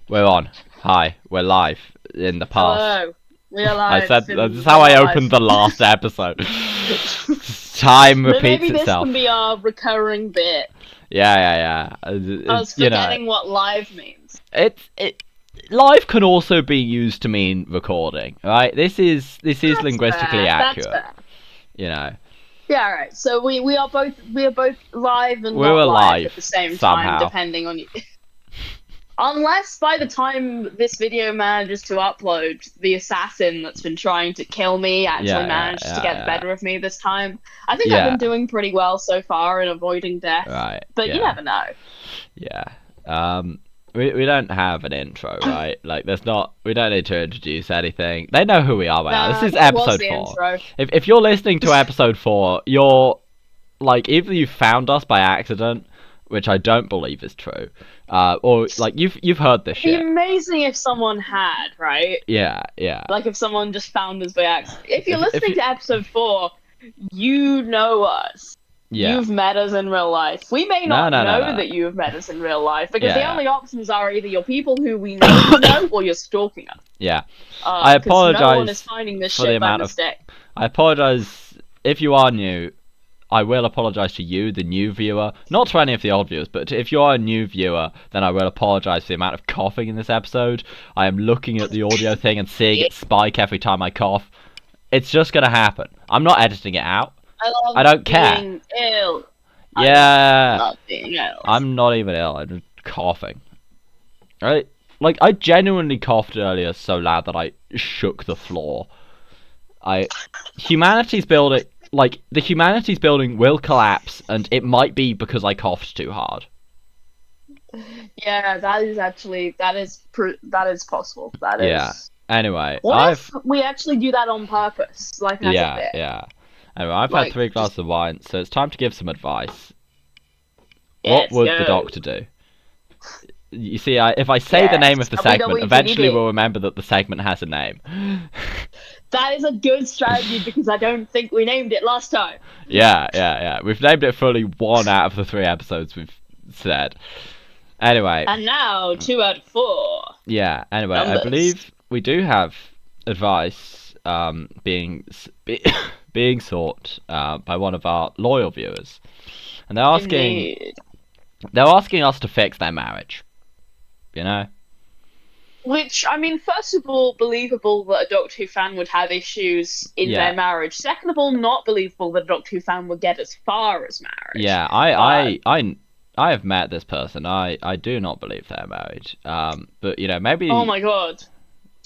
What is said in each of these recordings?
We're on. Hi, we're live in the past. Hello, we are I live. said that's how I opened the last episode. Time repeats Maybe this itself. can be our recurring bit. Yeah. Us forgetting what live means. Live can also be used to mean recording, right? This is linguistically accurate. That's fair. You know. Yeah, right. So we are both live and We not were live live at the same somehow. time, depending on you. Unless by the time this video manages to upload, the assassin that's been trying to kill me actually managed to get the better of me this time. I think I've been doing pretty well so far in avoiding death. Right. But you never know. Yeah. We don't have an intro, right? Like, we don't need to introduce anything. They know who we are by now. This is episode 4. If you're listening to episode 4, you're, like, either you found us by accident, which I don't believe is true, or, like, you've heard this shit. It'd be amazing if someone had, right? Yeah. Like, if someone just found us by accident. If you're listening to episode 4, you know us. Yeah. You've met us in real life. We may not know that you have met us in real life, because the only options are either you're people who we know or you're stalking us. Yeah. I apologize no one is finding this shit by mistake. I apologize if you are new. I will apologize to you, the new viewer. Not to any of the old viewers, but if you are a new viewer, then I will apologize for the amount of coughing in this episode. I am looking at the audio thing and seeing it spike every time I cough. It's just gonna happen. I'm not editing it out. I don't care. Being ill. Yeah. I'm not being ill. I'm not even ill. I'm just coughing. Right? Like, I genuinely coughed earlier so loud that I shook the floor. Humanity's building, like, the humanity's building will collapse, and it might be because I coughed too hard. Yeah, that is possible. That is. Yeah. Anyway, what if we actually do that on purpose? Like, yeah. Anyway, I've had 3 glasses of wine, so it's time to give some advice. What would the Doctor do? You see, if I say the name of the segment, eventually we'll remember that the segment has a name. That is a good strategy, because I don't think we named it last time. Yeah. We've named it fully 1 out of the 3 episodes we've said. Anyway. And now 2 out of 4. Yeah, anyway, I believe we do have advice being sought by one of our loyal viewers. And they're asking us to fix their marriage. You know? Which, I mean, first of all, believable that a Doctor Who fan would have issues in their marriage. Second of all, not believable that a Doctor Who fan would get as far as marriage. Yeah, I have met this person. I do not believe they're married. But, you know, maybe... Oh my god.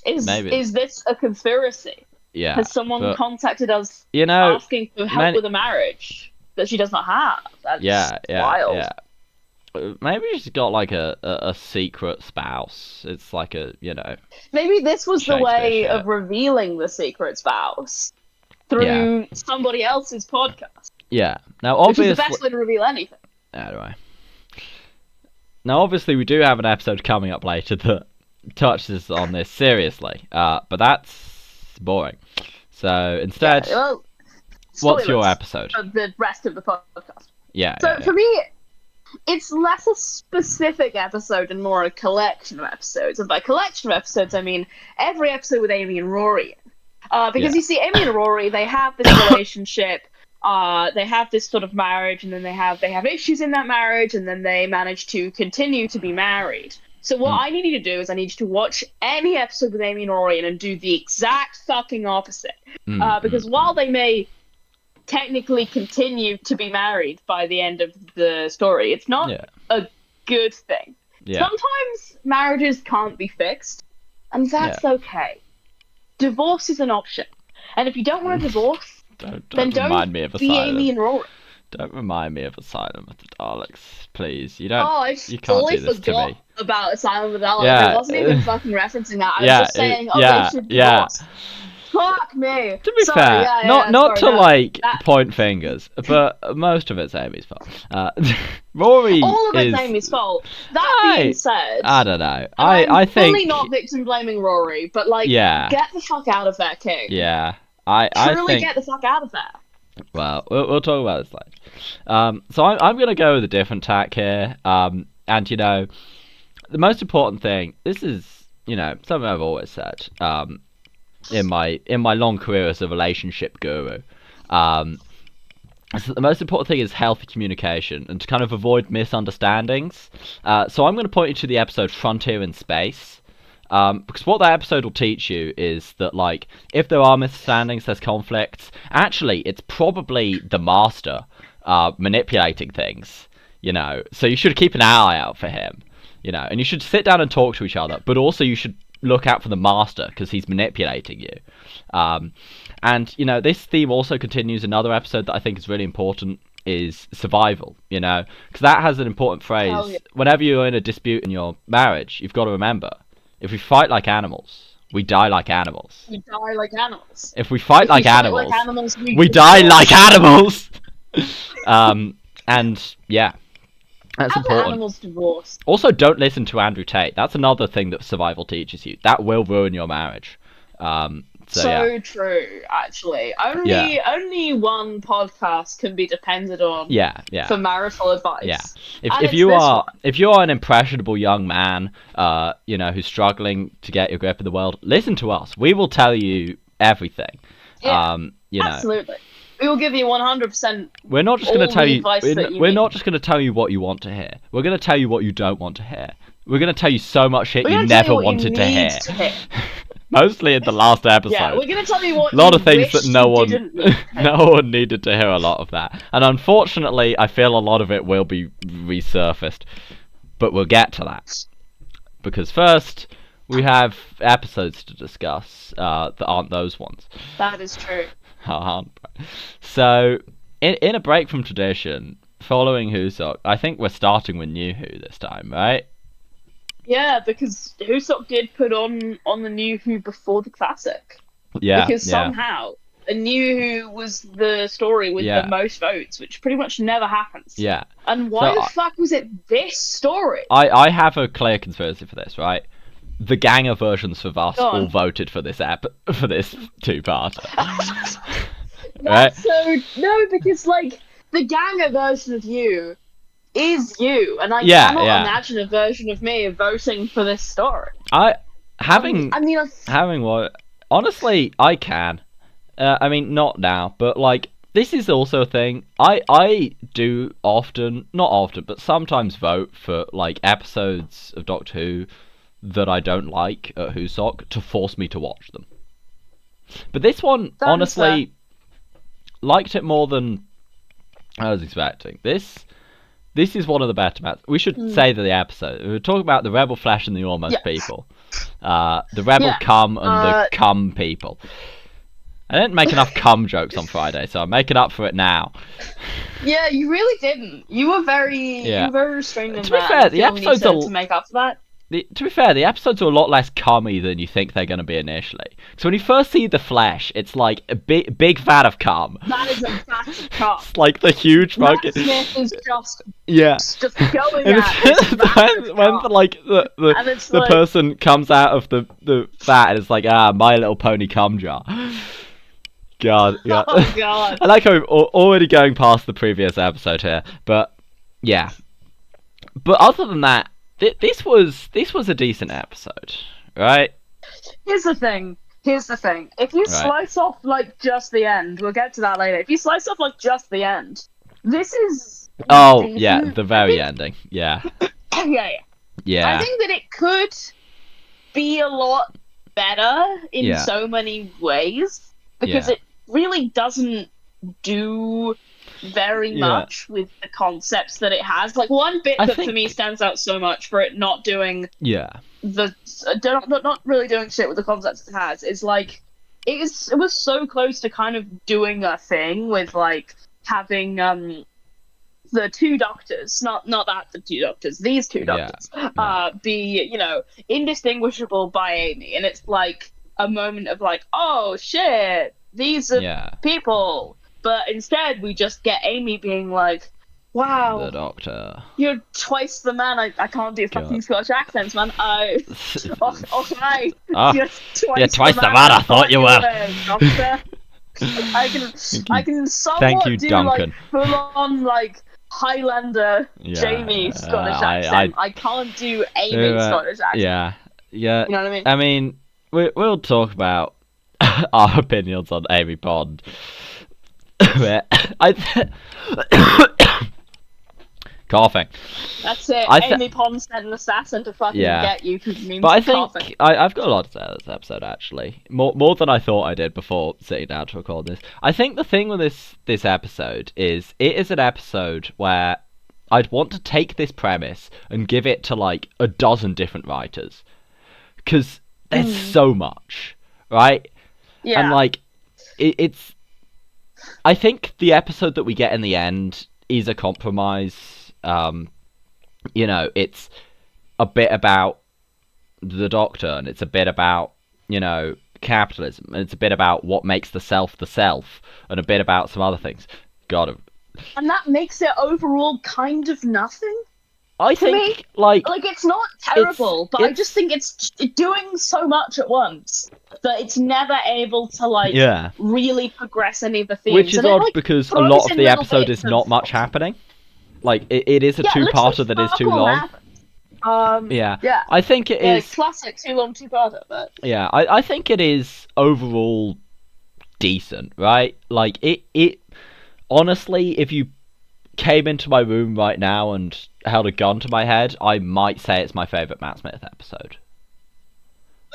Is this a conspiracy? Yeah. Has someone contacted us asking for help with a marriage that she does not have? That's wild. Yeah. Maybe she's got, like, a secret spouse. It's like a, you know... Maybe this was the way of revealing the secret spouse through somebody else's podcast. Yeah. Now, obviously... Which is the best way to reveal anything. Anyway. Now, obviously, we do have an episode coming up later that touches on this seriously. But that's boring. So, instead, what's your episode? For the rest of the podcast. Yeah. So, for me... it's less a specific episode and more a collection of episodes. And by collection of episodes, I mean every episode with Amy and Rory. Because you see, Amy and Rory, they have this relationship, they have this sort of marriage, and then they have issues in that marriage, and then they manage to continue to be married. So what I need you to do is I need you to watch any episode with Amy and Rory and do the exact fucking opposite. Because while they may technically continue to be married by the end of the story, it's not a good thing. Sometimes marriages can't be fixed, and that's okay. Divorce is an option, and if you don't want a divorce, then don't be Amy and Rory. Don't remind me of Asylum of the Daleks, please. You don't. Oh, I totally forgot about Asylum of the Daleks. I wasn't even fucking referencing that. I was just saying, they should divorce. Fuck me. To be fair, not to point fingers, but most of it's Amy's fault. Rory all of it's Amy's fault. That being said, I don't know. I think fully not victim blaming Rory, but get the fuck out of there, King. Yeah, Truly get the fuck out of there. Well, we'll talk about this later. So I'm gonna go with a different tack here. And you know, the most important thing. This is, something I've always said. In my long career as a relationship guru, so the most important thing is healthy communication and to kind of avoid misunderstandings. So I'm going to point you to the episode Frontier in Space. Because what that episode will teach you is that, like, if there are misunderstandings, there's conflicts, actually, it's probably the master manipulating things, So you should keep an eye out for him, and you should sit down and talk to each other, but also you should look out for the master because he's manipulating you. And, this theme also continues another episode that I think is really important is survival, because that has an important phrase. Oh, yeah. Whenever you're in a dispute in your marriage, you've got to remember, if we fight like animals, we die like animals. We die like animals. If we fight like animals, we die die like animals. And yeah, that's How important. Animals divorce. Also, don't listen to Andrew Tate. That's another thing that survival teaches you. That will ruin your marriage. So yeah. True, actually. Yeah. Only one podcast can be depended on. Yeah. For marital advice. Yeah. If you are an impressionable young man, who's struggling to get your grip of the world, listen to us. We will tell you everything. Yeah, absolutely. We will give you 100%. We're not just going to tell you. We're not need. just going to tell you what you want to hear. We're going to tell you what you don't want to hear. We're going to tell you so much shit We're you gonna tell never what you wanted to need hear. Mostly in the last episode. Yeah, we're going to tell you what a lot you of things that wish no you one didn't need to hear. no one needed to hear a lot of that. And unfortunately, I feel a lot of it will be resurfaced. But we'll get to that. Because first, we have episodes to discuss that aren't those ones. That is true. So, in a break from tradition, following Husok, I think we're starting with New Who this time, right? Yeah, because Husok did put on the New Who before the classic. Yeah. Because somehow a New Who was the story with the most votes, which pretty much never happens. Yeah. And why the fuck was it this story? I have a clear conspiracy for this, right? The Ganger versions of us all voted for this two-parter. Right? So no, because like the Ganger version of you is you, and I cannot imagine a version of me voting for this story. Having what? Honestly, I can. Not now, but like this is also a thing. I do often, not often, but sometimes vote for like episodes of Doctor Who that I don't like at Husok to force me to watch them. But this one, honestly, liked it more than I was expecting. This is one of the better maps. We should say that the episode. We were talking about the Rebel Flesh and the Almost People. The Rebel Cum and the Cum People. I didn't make enough cum jokes on Friday, so I'm making up for it now. Yeah, you really didn't. You were very restrained in that. To be fair, the episodes are to make up for that. To be fair, the episodes are a lot less cummy than you think they're going to be initially. So when you first see the flesh, it's like a big vat of cum. That is a vat of cum. It's like the huge fucking. Smith is just going and at it. when the person comes out of the vat and it's like, My Little Pony cum jar. God, yeah. Oh God. I like how we're already going past the previous episode here, but yeah. But other than that, this was a decent episode, right? Here's the thing. If you slice off like just the end, we'll get to that later. If you slice off like just the end, this is the very ending. Yeah. Yeah. I think that it could be a lot better in so many ways because it really doesn't do very much with the concepts that it has. Like one bit for me stands out so much for it not doing not really doing shit with the concepts it has is like it was so close to kind of doing a thing with like having the two doctors, these two doctors be indistinguishable by Amy, and it's like a moment of like, oh shit, these are people. But instead, we just get Amy being like, wow, the Doctor, you're twice the man. I can't do fucking Scottish accents, man. Okay. You're twice the man I thought you were. Doctor. I can somewhat Thank you, do Duncan. like full on like Highlander Yeah, Jamie Scottish accent. I can't do Amy Scottish accent. Yeah, yeah. You know what I mean? I mean, we'll talk about our opinions on Amy Pond. Coughing. That's it. Amy Pond sent an assassin to fucking get you because it means but I coughing. think I've got a lot to say on this episode, actually. More than I thought I did before sitting down to record this. I think the thing with this episode is it is an episode where I'd want to take this premise and give it to like a dozen different writers. Because there's so much, right? Yeah. And like, it's... I think the episode that we get in the end is a compromise. You know, it's a bit about the Doctor, and it's a bit about, you know, capitalism, and it's a bit about what makes the self, and a bit about some other things. God. And that makes it overall kind of nothing. I think, like it's not terrible, but I just think it's doing so much at once that it's never able to, like, really progress any of the themes. Which is odd, because a lot of the episode is not much happening. Like, it is a two-parter that is too long. Yeah. I think it is... classic too long, two-parter, but... Yeah, I think it is overall decent, right? Like, it... Honestly, if you came into my room right now and held a gun to my head, I might say it's my favourite Matt Smith episode.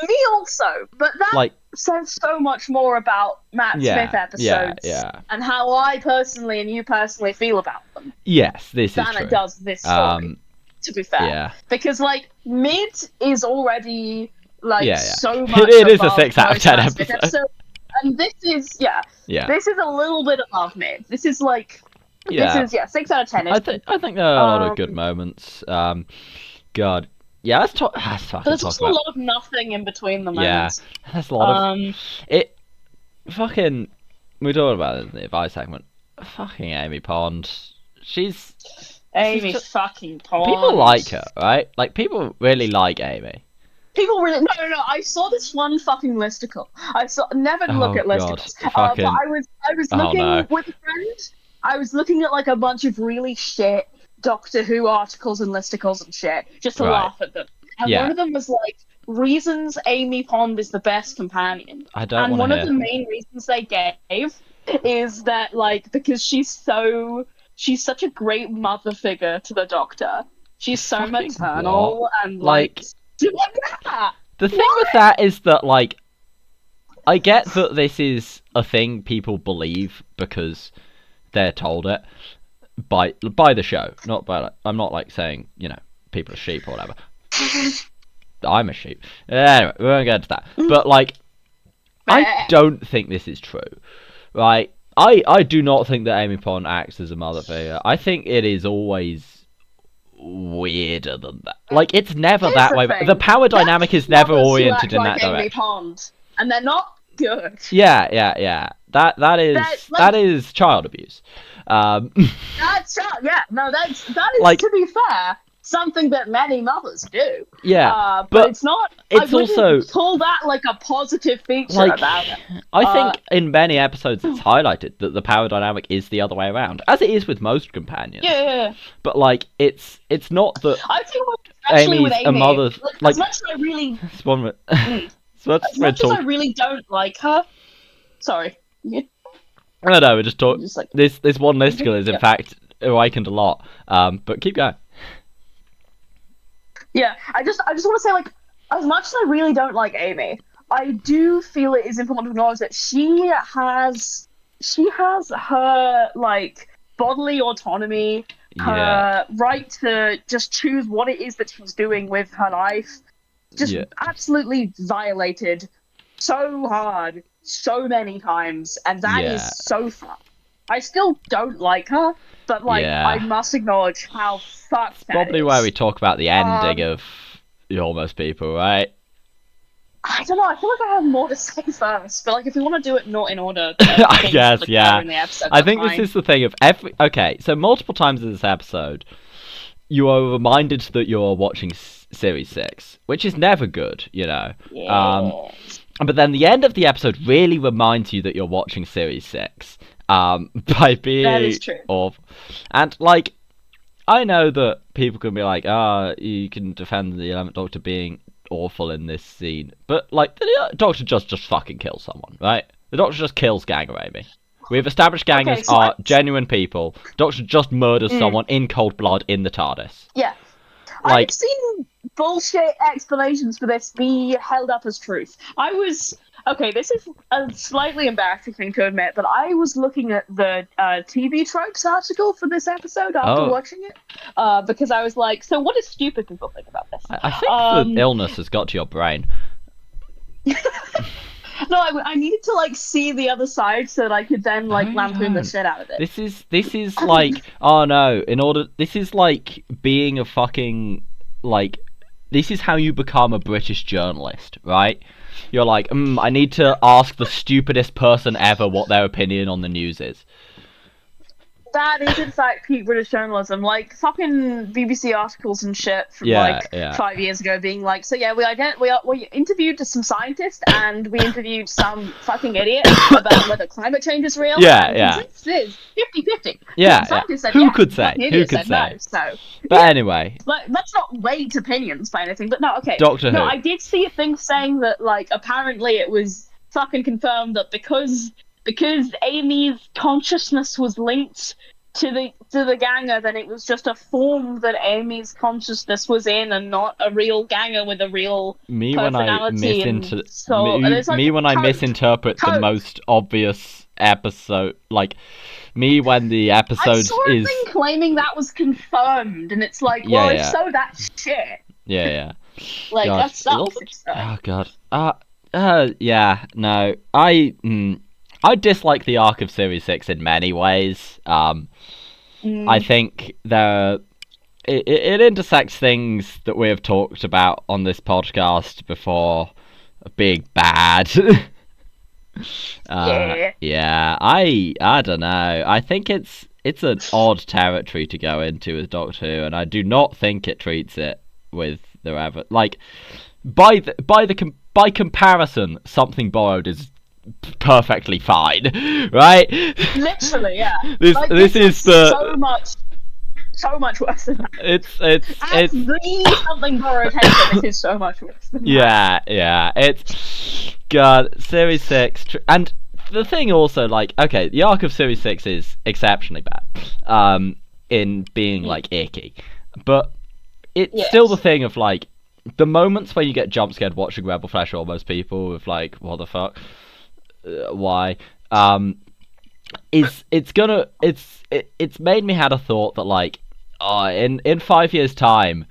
Me also, but that says so much more about Matt Smith episodes and how I personally and you personally feel about them. Yes, this is true. Than it does this story, to be fair. Yeah. Because, like, Mid is already, like, so much it is a 6 out of 10 episode. And this is, this is a little bit above Mid. This is, like... Yeah. This is 6 out of 10. I think there are a lot of good moments. God, yeah. Let's talk. There's also a lot of nothing in between the moments. Yeah, there's a lot of it. Fucking, we talked about it in the advice segment. Fucking Amy Pond. She's fucking Pond. People like her, right? Like, people really like Amy. People really no. I saw this one fucking listicle. Never look at listicles. But I was looking with a friend. I was looking at, like, a bunch of really shit Doctor Who articles and listicles and shit, just to laugh at them. And one of them was, like, reasons Amy Pond is the best companion. And one of the main reasons they gave is that, like, because she's such a great mother figure to the Doctor. She's so maternal and, like... The thing with that is that, like, I get that this is a thing people believe because... they're told it by the show, not by, like, I'm not, like, saying, you know, people are sheep or whatever. I'm a sheep. Anyway, we won't get into that. But, like, I don't think this is true, right? I do not think that Amy Pond acts as a mother figure. I think it is always weirder than that. Like, it's never that way. The power dynamic is never oriented in that direction. Amy Pond, and they're not good. Yeah. That is child abuse. That's that is, like, to be fair, something that many mothers do. Yeah, but it's not. It's I also call that, like, a positive feature, like, about it. I think in many episodes it's highlighted that the power dynamic is the other way around, as it is with most companions. Yeah. But, like, it's not that. I think Amy's a mother. Like, as much as I really. As much as I really don't like her. Sorry. No, we're just talking. Like, this one listicle is in fact awakened a lot. But keep going. Yeah, I just want to say, like, as much as I really don't like Amy, I do feel it is important to acknowledge that she has her, like, bodily autonomy, her right to just choose what it is that she's doing with her life. Just absolutely violated so hard, so many times, and that is so fun. I still don't like her, but, like, I must acknowledge how fucked that probably is. Where we talk about the ending of The Almost People, right? I don't know, I feel like I have more to say first, but, like, if we want to do it not in order... I guess, in the episode, I think this is the thing of every... Okay, so multiple times in this episode, you are reminded that you're watching Series 6, which is never good, you know. But then the end of the episode really reminds you that you're watching Series 6. By being that is true. And, like, I know that people can be like, you can defend the 11th Doctor being awful in this scene, but like the Doctor just fucking kills someone, right? The Doctor just kills Ganger Amy. We've established gangers Okay, so are genuine people. Doctor just murders Mm. someone in cold blood in the TARDIS. Yeah. Like, I've seen bullshit explanations for this be held up as truth. Okay, this is a slightly embarrassing thing to admit, but I was looking at the TV tropes article for this episode after watching it, because I was like, so what do stupid people think about this? I think the illness has got to your brain. No, I needed to like see the other side so that I could then like lampoon the shit out of it. This is like, oh no, this is like being a fucking, like, this is how you become a British journalist, right? You're like, I need to ask the stupidest person ever what their opinion on the news is. That is, in fact, peak British journalism. Like, fucking BBC articles and shit from, 5 years ago being like, so yeah, we interviewed some scientists and we interviewed some fucking idiot about whether climate change is real. Yeah. This is 50-50. Yeah, Scientists said Who yes, could say? Who could say? No, so, but anyway. Let's not weight opinions by anything, but no, okay. Doctor Who. No, I did see a thing saying that, like, apparently it was fucking confirmed that because Amy's consciousness was linked to the ganger, then it was just a form that Amy's consciousness was in, and not a real ganger with a real personality. When I misinterpret the most obvious episode, like me when the episode I saw a thing claiming that was confirmed, and it's like, if so, that's shit. Yeah. Like, God. that sucks. Oh god. Yeah. No. I dislike the arc of Series 6 in many ways. I think it intersects things that we have talked about on this podcast before being bad. Yeah, I don't know. I think it's an odd territory to go into with Doctor Who, and I do not think it treats it with the like by comparison, Something Borrowed is perfectly fine, right? Literally, yeah. This is so much worse than that. It's the Something Borrowed hater. This is so much worse than that. Yeah. It's God, Series 6, and the thing also, like, okay, the arc of Series 6 is exceptionally bad, in being like icky, but it's still the thing of like the moments where you get jump scared watching Rebel Flesh Almost people with like, what the fuck. Why it's made me had a thought that like in 5 years time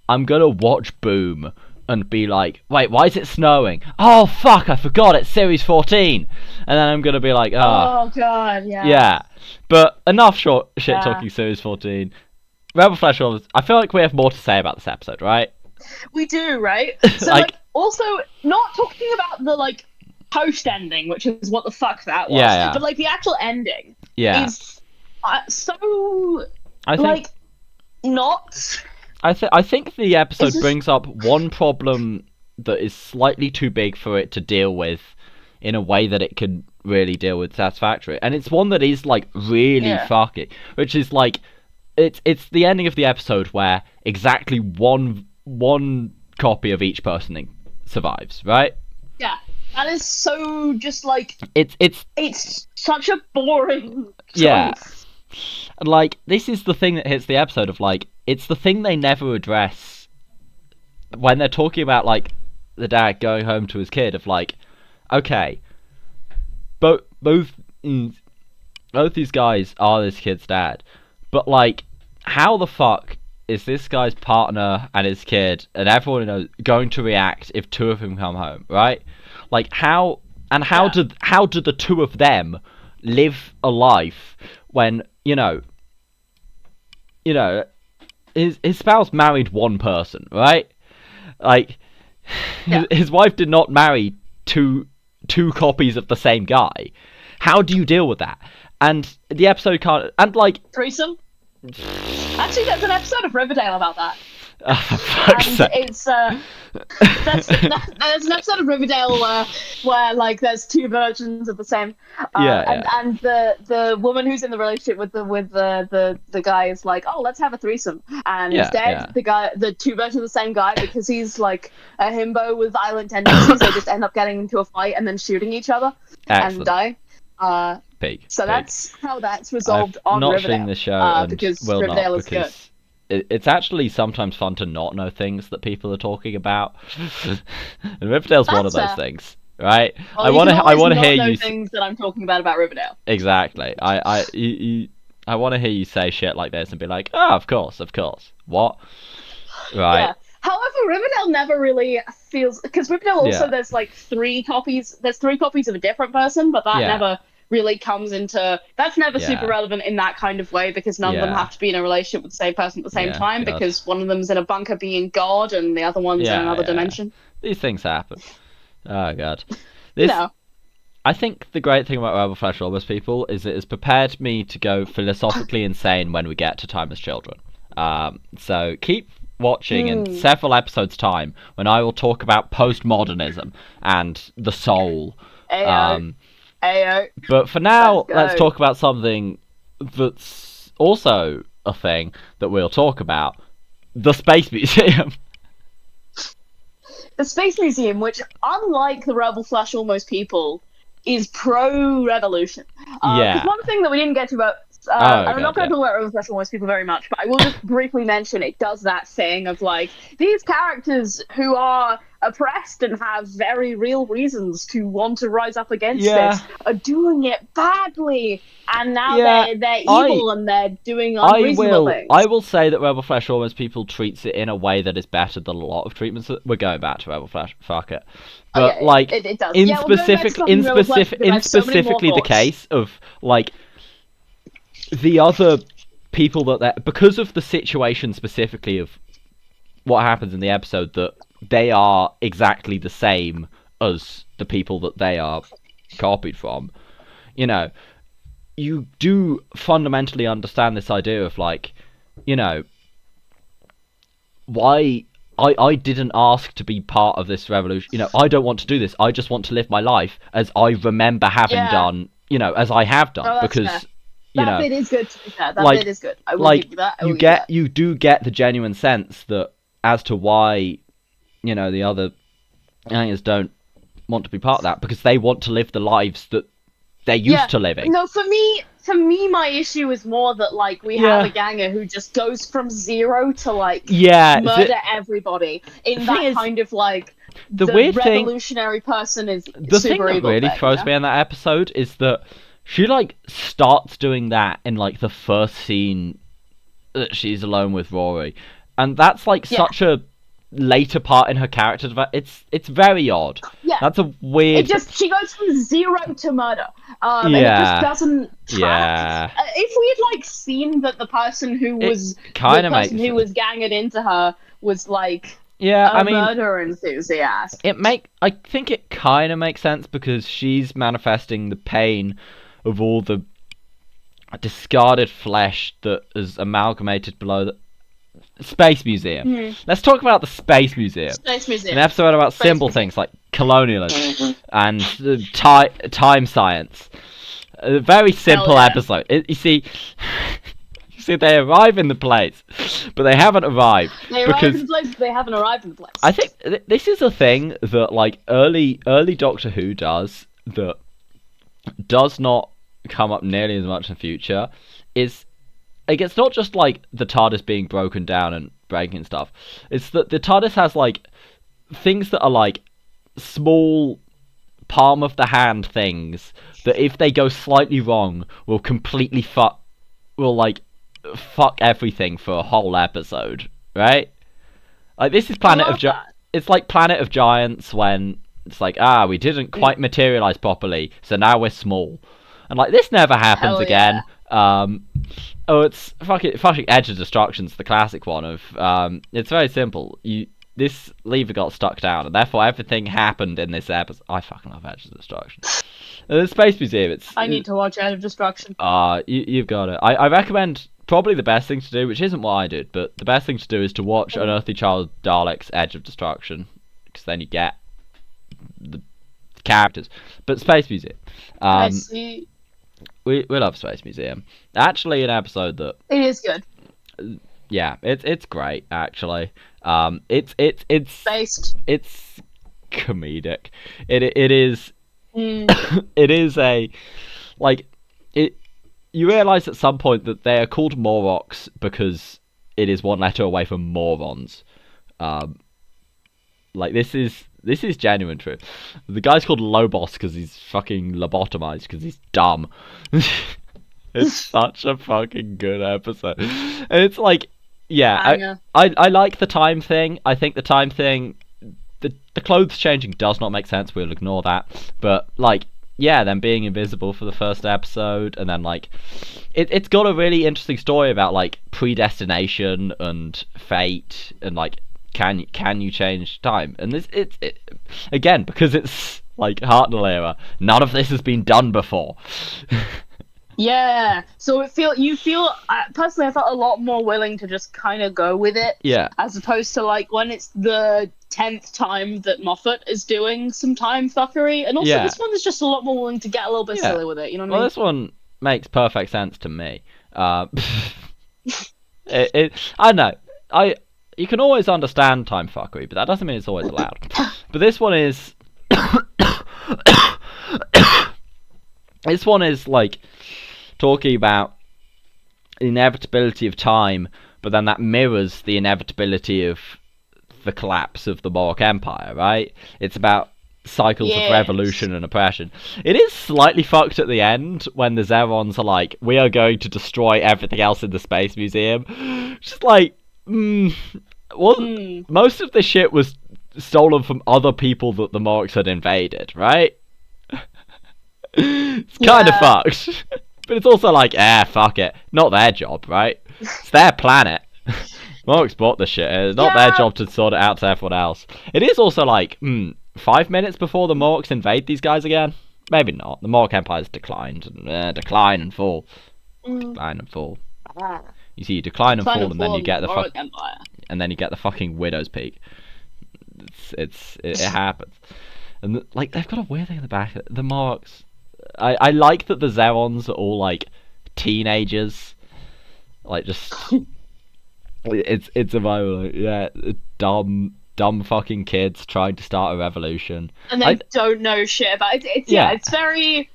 I'm gonna watch Boom and be like, wait, why is it snowing? Oh fuck, I forgot it's series 14, and then I'm gonna be like, oh god, yeah, but enough shit talking series 14. Rebel Flesh Almost, I feel like we have more to say about this episode, right? We do, right? So like also not talking about the like post ending, which is what the fuck that was. Yeah. But like the actual ending is so I think, like not. I think the episode brings up one problem that is slightly too big for it to deal with in a way that it can really deal with satisfactorily, and it's one that is like really fucking, which is like it's the ending of the episode where exactly one copy of each person survives, right? Yeah. That is so just like it's such a boring choice. Yeah. And like this is the thing that hits the episode of like it's the thing they never address when they're talking about like the dad going home to his kid of like, okay, both these guys are this kid's dad, but like how the fuck is this guy's partner and his kid and everyone knows going to react if two of them come home, right? Like how do the two of them live a life when you know his spouse married one person, right? Like his wife did not marry two copies of the same guy. How do you deal with that? And the episode can't, and like threesome. Actually, there's an episode of Riverdale about that. For fuck's And sake. it's there's an episode of Riverdale where like there's two versions of the same, and the woman who's in the relationship with the guy is like, oh, let's have a threesome, and instead the two versions of the same guy, because he's like a himbo with violent tendencies, they just end up getting into a fight and then shooting each other and die. So that's how that's resolved on not Riverdale. seen the show and because will Riverdale not, is good. it's actually sometimes fun to not know things that people are talking about. And Riverdale's one of those things, right? Well, I want to hear you things that I'm talking about Riverdale. Exactly. I want to hear you say shit like this and be like, oh, of course. What? Right. Yeah. However, Riverdale never really feels, because Riverdale also there's like three copies. There's three copies of a different person, but that never really comes into. That's never super relevant in that kind of way, because none of them have to be in a relationship with the same person at the same time, because one of them's in a bunker being God and the other one's in another dimension. These things happen. Oh god. This. I think the great thing about Rebel Flash Almost People is it has prepared me to go philosophically insane when we get to Time as Children. So keep watching in several episodes' time when I will talk about postmodernism and the soul. But for now, let's talk about something that's also a thing that we'll talk about: the Space Museum. The Space Museum, which, unlike the Rebel Flash Almost People, is pro-revolution. Because one thing that we didn't get to about... I'm not going to talk about Rebel Flash Almost People very much, but I will just briefly mention it does that thing of, like, these characters who are oppressed and have very real reasons to want to rise up against this are doing it badly, and now they're evil and they're doing unreasonable things. I will say that Rebel Flash Almost People treats it in a way that is better than a lot of treatments. We're going back to Rebel Flash, fuck it. But it does. in specifically the case of like the other people that because of the situation specifically of what happens in the episode, that they are exactly the same as the people that they are copied from. You know, you do fundamentally understand this idea of, like, you know, why I didn't ask to be part of this revolution. You know, I don't want to do this. I just want to live my life as I remember having done, you know, as I have done. Because, fair. you know... That bit is good, to be fair. That bit is good. I will give you that. You do get the genuine sense that as to why, you know, the other aliens don't want to be part of that, because they want to live the lives that they're used to living. No, for me, my issue is more that, like, we have a ganger who just goes from zero to, like, murder everybody in that kind of, like, the weird revolutionary person is the super thing that evil really throws me in that episode is that she, like, starts doing that in, like, the first scene that she's alone with Rory. And that's, like, such a later part in her character development. It's very odd. Yeah. That's a weird... She goes from zero to murder. And it just doesn't track. Yeah. If we had, like, seen that the person who was... who was ganged into her was, like... murder enthusiast. I think it kind of makes sense, because she's manifesting the pain of all the discarded flesh that is amalgamated below the Space Museum. Let's talk about the Space Museum. Space Museum. An episode about simple things like colonialism and time science. A very simple episode. You see, they arrive in the place, but they haven't arrived. They arrive in the place, but they haven't arrived in the place. I think this is a thing that, like, early Doctor Who does that does not come up nearly as much in the future. Is, like, it's not just, like, the TARDIS being broken down and breaking stuff. It's that the TARDIS has, like, things that are, like, small palm of the hand things that if they go slightly wrong will completely fuck everything for a whole episode, right? Like, this is it's like Planet of Giants, when it's like, we didn't quite materialize properly, so now we're small. And, like, this never happens again. It's fucking Edge of Destruction's the classic one of, it's very simple. This lever got stuck down, and therefore everything happened in this episode. I fucking love Edge of Destruction. The Space Museum, I need to watch Edge of Destruction. You've got it. I recommend probably the best thing to do, which isn't what I did, but the best thing to do is to watch Unearthly Child Dalek's Edge of Destruction, because then you get the characters. But Space Museum. I see. We love Space Museum. Actually, an episode that It is good. yeah, it's great actually. It's Based. it's comedic. It is Mm. it is a like it. You realise at some point that they are called Morlocks because it is one letter away from morons. Like this is genuine truth. The guy's called Lobos because he's fucking lobotomized because he's dumb. It's such a fucking good episode. And it's like, yeah, I like the time thing. I think the time thing, the clothes changing does not make sense. We'll ignore that. But like, yeah, them being invisible for the first episode, and then like, it's got a really interesting story about like predestination and fate, and like, can you change time? And this it again, because it's like Hartnell era. None of this has been done before. Yeah. So you feel personally, I felt a lot more willing to just kind of go with it. Yeah. As opposed to like when it's the 10th time that Moffat is doing some time fuckery, and also this one is just a lot more willing to get a little bit silly with it. You know what I mean? Well, this one makes perfect sense to me. I know. You can always understand time fuckery, but that doesn't mean it's always allowed. But this one is this one is like talking about the inevitability of time, but then that mirrors the inevitability of the collapse of the Morok Empire, right? It's about cycles of revolution and oppression. It is slightly fucked at the end when the Zerons are like, we are going to destroy everything else in the Space Museum. Just like, most of the shit was stolen from other people that the Moroks had invaded, right? It's kind of fucked. But it's also like, fuck it. Not their job, right? It's their planet. Moroks bought the shit. It's not their job to sort it out to everyone else. It is also like, 5 minutes before the Moroks invade these guys again? Maybe not. The Morok Empire's declined. Decline and fall. Decline and fall. You see, you decline and fall, and then you get the Empire. And then you get the fucking Widow's Peak. It happens. And like, they've got a weird thing in the back. The Moroks. I like that the Zerons are all like teenagers, like just it's about like, dumb fucking kids trying to start a revolution, and they don't know shit about it. It's very.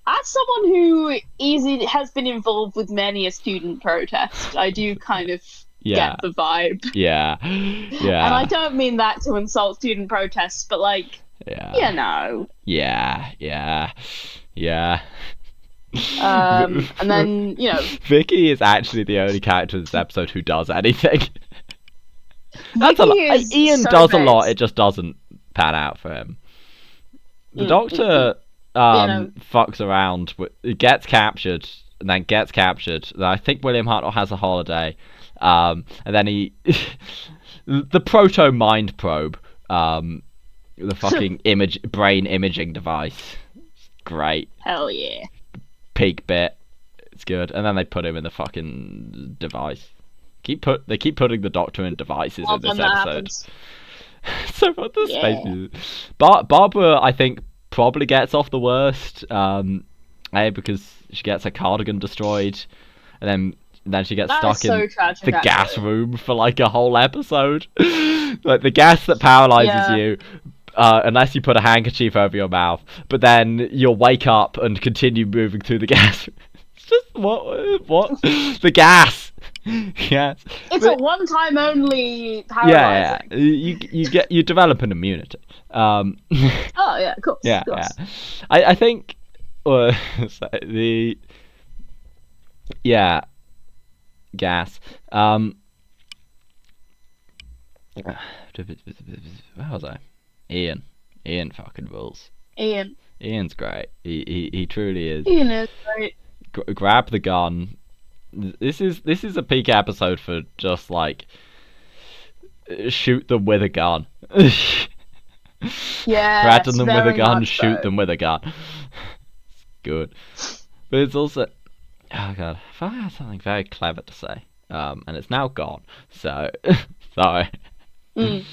As someone who has been involved with many a student protest, I do kind of get the vibe. Yeah. And I don't mean that to insult student protests, but like, you know. Yeah. And then, you know, Vicky is actually the only character in this episode who does anything. That's a lot. Ian does a lot. It just doesn't pan out for him. The Doctor fucks around. Gets captured and then gets captured. I think William Hartnell has a holiday, and then he the proto mind probe, the fucking brain imaging device. Great. Hell yeah. Peak bit. It's good. And then they put him in the fucking device. They keep putting the Doctor in devices in this episode. So what the space music. Barbara, I think, probably gets off the worst. Because she gets her cardigan destroyed, and then she gets stuck in the gas room for like a whole episode. Like the gas that paralyzes you. Unless you put a handkerchief over your mouth, but then you'll wake up and continue moving through the gas. It's just what the gas. Yes. It's a one-time only paralyzing. You develop an immunity. Oh yeah, of course. Yeah, of course. yeah. I think gas. Where was I? Ian fucking rules. Ian's great. He truly is. Ian is great. Grab the gun. This is a peak episode for just like shoot them with a gun. Threaten them with a gun, shoot them with a gun. It's good. But it's also Oh god, if I had something very clever to say, and it's now gone. So sorry. Mm.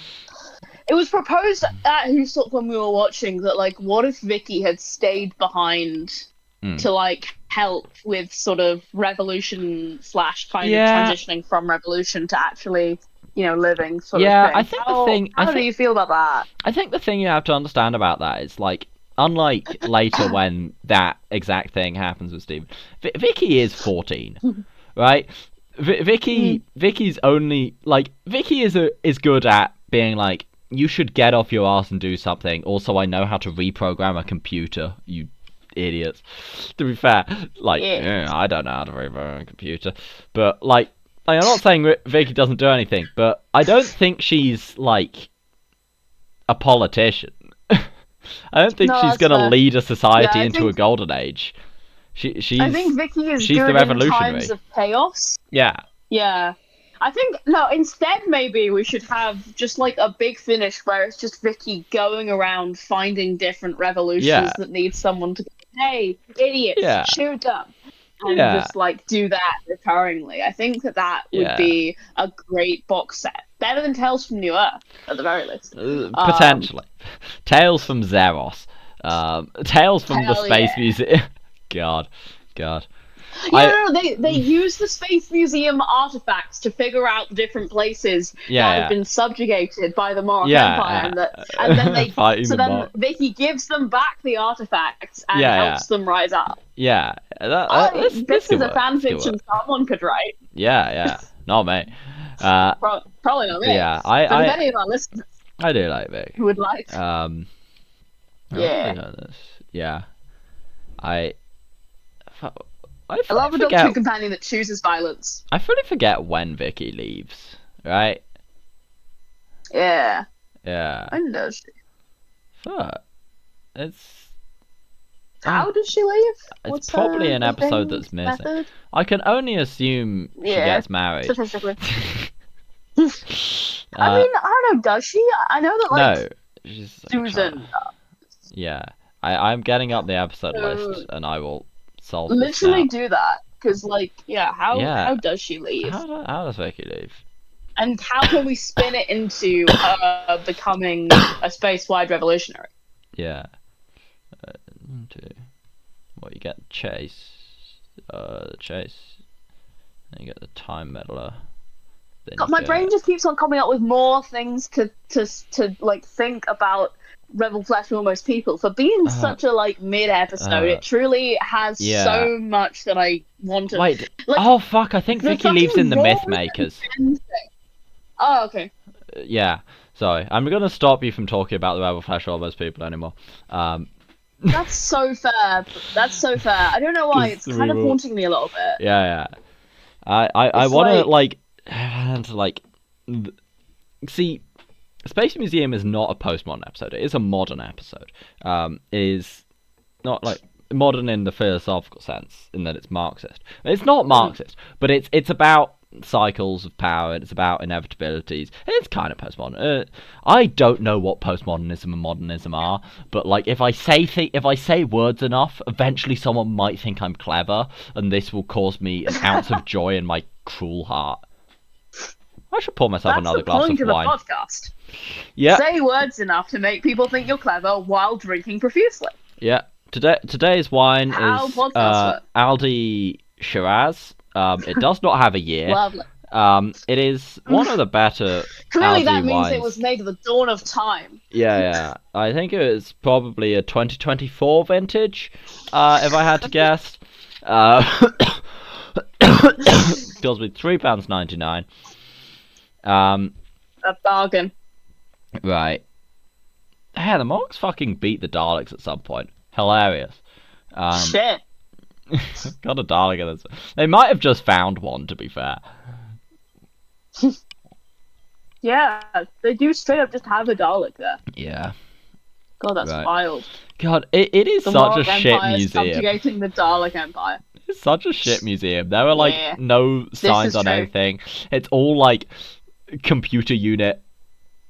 It was proposed at Who's Thought when we were watching that, like, what if Vicky had stayed behind Mm. to, like, help with sort of revolution slash kind of Yeah. transitioning from revolution to actually, living sort Yeah, of thing. I think the thing. How do you feel about that? I think the thing you have to understand about that is, like, unlike later when that exact thing happens with Steven, Vicky is 14, right? Vicky's only like Vicky is good at being like, you should get off your ass and do something. Also, I know how to reprogram a computer. You idiots. To be fair, like, Yeah. I don't know how to reprogram a computer, but like I'm not saying Vicky doesn't do anything, but I don't think she's like a politician. I don't think No, she's that's gonna fair. lead a society Yeah, into a golden age. I think Vicky is she's the good in revolutionary. times of chaos. Yeah. Yeah. I think, no, instead maybe we should have just like a big finish where it's just Vicky going around finding different revolutions Yeah. that need someone to go, hey, idiots, Yeah. shoot them. And Yeah. just like do that recurringly. I think that would Yeah. be a great box set. Better than Tales from New Earth, at the very least. Potentially. Tales from Zeros. Tales from the Hell Space yeah. Museum. God. Yeah, no, they use the Space Museum artifacts to figure out the different places that have been subjugated by the Moroccan Empire, and then Vicky gives them back the artifacts and helps them rise up. Yeah, this is a fan fiction someone could write. Yeah, not me. Probably not me. Yeah, but if any of our listeners, I do like Vic. Who would like? Yeah. I love a Doctor Who companion that chooses violence. I fully forget when Vicky leaves, right? Yeah. Yeah. When does she? Fuck. It's... How does she leave? It's probably an episode that's missing. Method? I can only assume she gets married. Statistically. I mean, I don't know, does she? I know that, like, no, she's Susan. Yeah. I'm getting up the episode list, and I will solve this literally now. do that, because, like, how does she leave? How does Vicky leave? And how can we spin it into her becoming a space-wide revolutionary? Yeah. Well, you get Chase. Chase. And you get the Time Meddler. God, my brain just keeps on coming up with more things to like think about Rebel Flesh Almost People. For being such a like mid-episode, it truly has so much that I want to. Wait. Like, oh fuck! I think Vicky leaves in the Mythmakers. Oh, okay. Yeah. Sorry, I'm gonna stop you from talking about the Rebel Flesh Almost People anymore. That's so fair. That's so fair. I don't know why. It's kind of haunting me a little bit. Yeah. I want to like see. Space Museum is not a postmodern episode. It is a modern episode. Is not like modern in the philosophical sense, in that it's Marxist. It's not Marxist, but it's about cycles of power. It's about inevitabilities. It's kind of postmodern. I don't know what postmodernism and modernism are, but like if I say words enough, eventually someone might think I'm clever, and this will cause me an ounce of joy in my cruel heart. I should pour myself another glass of wine. That's the point of the podcast. Yeah. Say words enough to make people think you're clever while drinking profusely. Yeah. Today's wine is Aldi Shiraz. It does not have a year. Lovely. It is one of the better Clearly Aldi that means wines. it was made at the dawn of time. Yeah. I think it was probably a 2024 vintage, if I had to guess. Cost me £3.99. A bargain. Right. Yeah, the Monks fucking beat the Daleks at some point. Hilarious. Shit. Got a Dalek in this. They might have just found one, to be fair. Yeah, they do straight up just have a Dalek there. Yeah. God, that's wild. God, it is the such a Moroccan shit Empire museum. Subjugating the Dalek Empire. It's such a shit museum. There are like no signs on anything. It's all like computer unit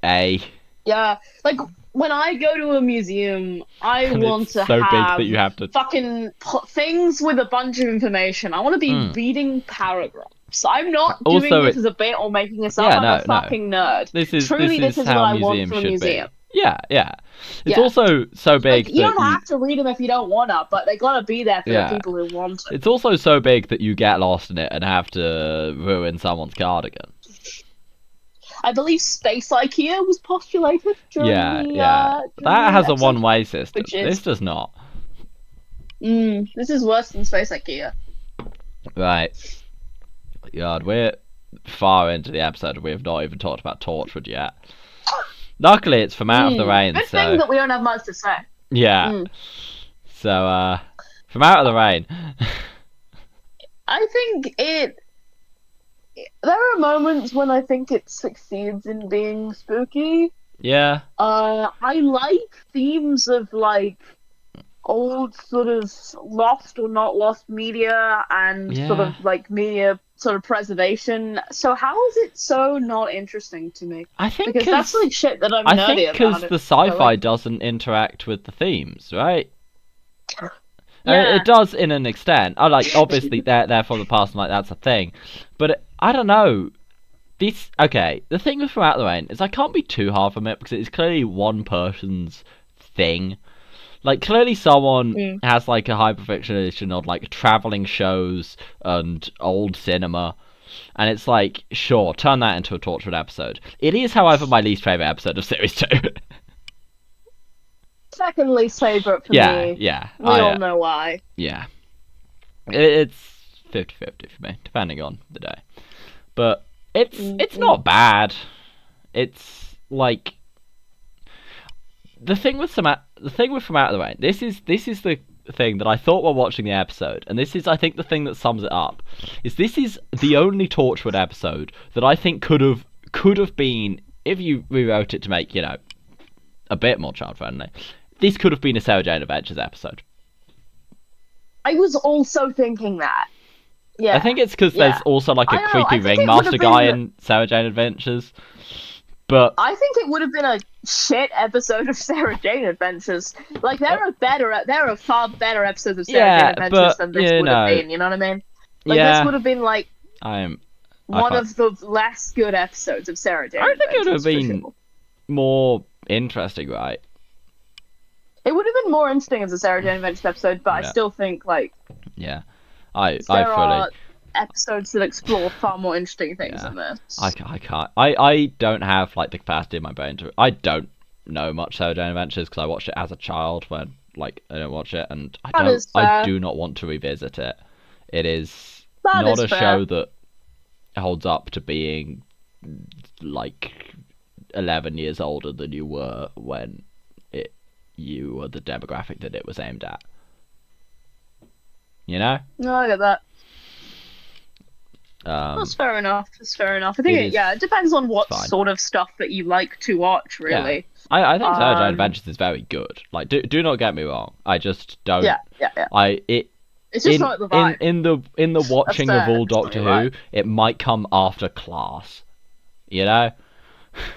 A. Yeah, like when I go to a museum, I And want it's to so big have that you have to. fucking things with a bunch of information. I want to be Mm. reading paragraphs. I'm not doing Also, this as a bit or making this up. yeah, I'm no, a fucking nerd. This is Truly, this is what how I want museums from a should museum. be. Yeah, yeah. It's Yeah. also so Like, big you that don't have to read them if you don't wanna, but they gotta be there for the yeah. people who want it. It's also so big that you get lost in it and have to ruin someone's cardigan. I believe Space IKEA was postulated during Yeah, the yeah. during That the has a episode, one-way system. which is This does not. this is worse than Space IKEA. Right. God, we're far into the episode and we have not even talked about Torchwood yet. Luckily, it's from Out of the Rain, Good so thing that we don't have much to say. yeah. So, from Out of the Rain. I think there are moments when I think it succeeds in being spooky. Yeah. I like themes of like old sort of lost or not lost media and sort Yeah. of like media sort of preservation. So how is it so not interesting to me? I think Because that's like shit that I'm I nerdy think because about. the sci-fi like, doesn't interact with the themes, right? I mean, yeah. it does in an extent. I like obviously they're from the past, and like that's a thing. But I don't know. This okay. The thing with From Out the Rain is I can't be too hard on it because it's clearly one person's thing. Like clearly someone has like a hyperfixation on like traveling shows and old cinema. And it's like, sure, turn that into a Torchwood episode. It is, however, my least favourite episode of Series 2. Second least favorite for me. Yeah. We all know why. Yeah. It's 50-50 for me, depending on the day. But it's not bad. It's like the thing with From Out of the Rain. This is the thing that I thought while watching the episode, and this is I think the thing that sums it up. This is the only Torchwood episode that I think could have been, if you rewrote it to make, you know, a bit more child friendly. This could have been a Sarah Jane Adventures episode. I was also thinking that. Yeah. I think it's because there's also like a creepy ringmaster guy in Sarah Jane Adventures. But I think it would have been a shit episode of Sarah Jane Adventures. Like there are far better episodes of Sarah Jane Adventures than this would have been. You know what I mean? Like this would have been like one of the less good episodes of Sarah Jane Adventures. I think it would have been more interesting, right? It would have been more interesting as a Sarah Jane Adventures episode, but I still think like I fully. Are episodes that explore far more interesting things than this. I can't. I don't have like the capacity in my brain to. I don't know much Sarah Jane Adventures because I watched it as a child when like I don't watch it, and I do not want to revisit it. It is not a show that holds up to being like 11 years older than you were when you were the demographic that it was aimed at. You know? No, I get that. That's fair enough. I think it depends on what sort of stuff that you like to watch, really. Yeah. I think Sarah Jane Adventures is very good. Like, do not get me wrong. I just don't. Yeah. It's just not the vibe. In the watching of all Doctor Who, it might come after Class. You know?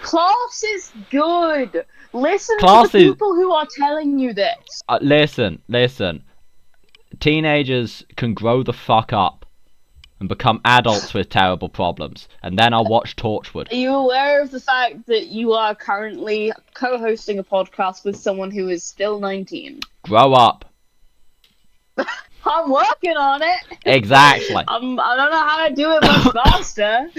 Class is good. Listen to the people who are telling you this. Listen. Teenagers can grow the fuck up and become adults with terrible problems, and then I'll watch Torchwood. Are you aware of the fact that you are currently co-hosting a podcast with someone who is still 19? Grow up. I'm working on it. Exactly. I don't know how to do it much faster.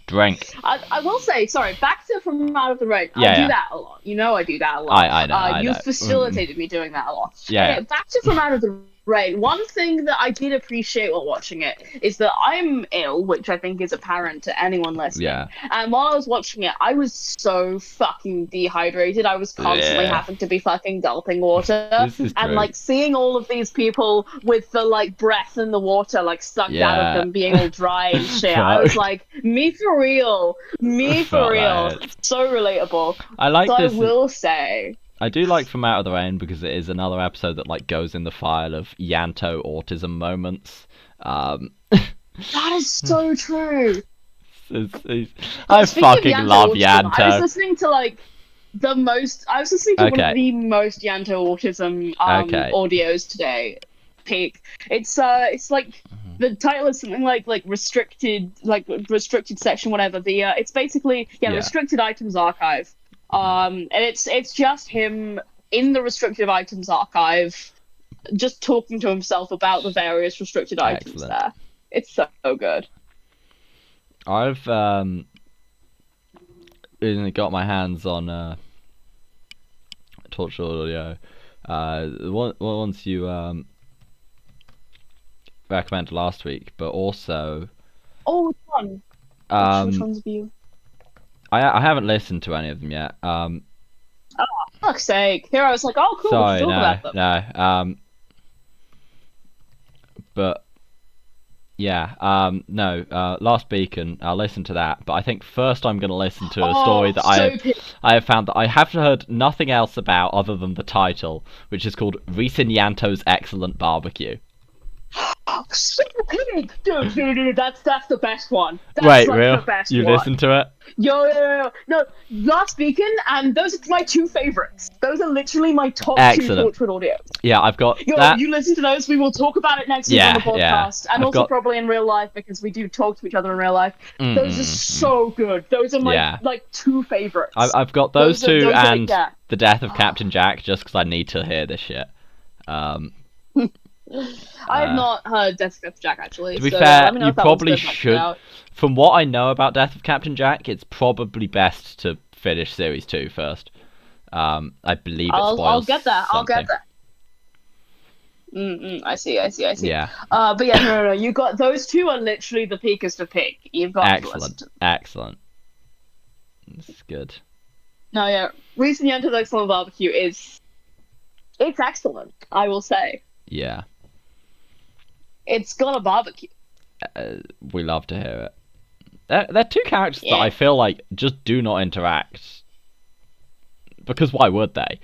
Drink. I will say, sorry, back to From Out of the Rain. I do that a lot. You know I do that a lot. I know. You facilitated me doing that a lot. Yeah. Okay, back to From Out of the Rain. One thing that I did appreciate while watching it is that I'm ill, which I think is apparent to anyone listening. Yeah. And while I was watching it, I was so fucking dehydrated. I was constantly having to be fucking gulping water. This is true. And like seeing all of these people with the like breath in the water like sucked out of them being all dry and shit. I was like, me for real. So relatable. I will say. I do like From Out of the Rain because it is another episode that like goes in the file of Yanto autism moments. That is so true. I fucking love Yanto. I was listening to like the most. I was listening to one Okay. of the most Yanto autism Okay. audios today. Peak. It's like the title is something like restricted section, whatever. It's basically Yeah. restricted items archive. And it's just him in the restricted items archive, just talking to himself about the various restricted items Excellent. there. It's so good. I've recently got my hands on torture audio. The ones you recommended last week, but also Oh, which one? Which ones have you? I haven't listened to any of them yet. Fuck's sake! Here I was like, oh, cool. Sorry, we should talk about them. no. But yeah, no. Last Beacon, I'll listen to that. But I think first I'm going to listen to a story that I have found that I have heard nothing else about other than the title, which is called Recent Yanto's Excellent Barbecue. Super Pig! Dude, that's the best one. That's Wait, like real? the best You one. listened to it? Yo. No, Last Beacon, and those are my two favorites. Those are literally my top two tortured audios. Yeah, I've got Yo, that. you listen to those, we will talk about it next week on the podcast. And I've also got... probably in real life, because we do talk to each other in real life. Those are so good. Those are my like two favorites. I've got those two and The Death of Captain Jack, just because I need to hear this shit. I have not heard Death of Captain Jack, actually. To be fair, you probably should. From what I know about Death of Captain Jack, it's probably best to finish Series 2 first. I believe it spoils I'll get that. something. I'll get that. I see. Yeah. But yeah, no. You got those two are literally the peakest of peak. You've got excellent. Excellent. This is good. No, yeah. Recent Yanto's Excellent Barbecue it's excellent, I will say. Yeah. It's got a barbecue. We love to hear it. They're two characters that I feel like just do not interact. Because why would they?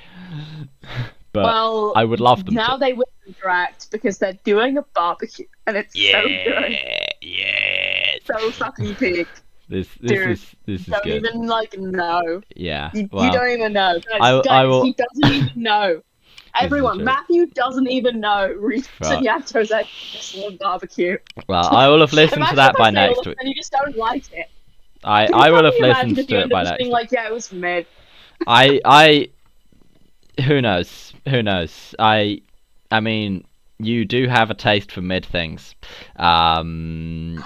But well, I would love them now to. They will interact because they're doing a barbecue. And it's so good. Yeah. So fucking peak. This is don't good. Even know. Yeah. You don't even know. Guys, I will... He doesn't even know. Everyone, Matthew doesn't even know Recent Yanto's Excellent Barbecue. Well, I will have listened to that by next week. And you just don't like it. I will have listened to it by next week. Like, yeah, it was mid. Who knows? I mean, you do have a taste for mid things. Very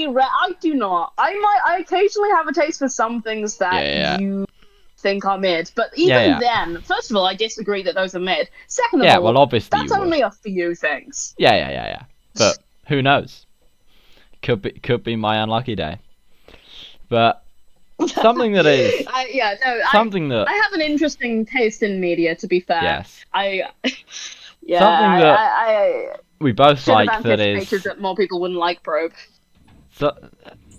rare. I do not. I occasionally have a taste for some things that you think are mid, but even then, first of all, I disagree that those are mid. Second of all, well, obviously that's only a few things. Yeah. But who knows? Could be my unlucky day. But something that is something that I have an interesting taste in media. To be fair, yes, something that we both like that is that more people wouldn't like Probe. So,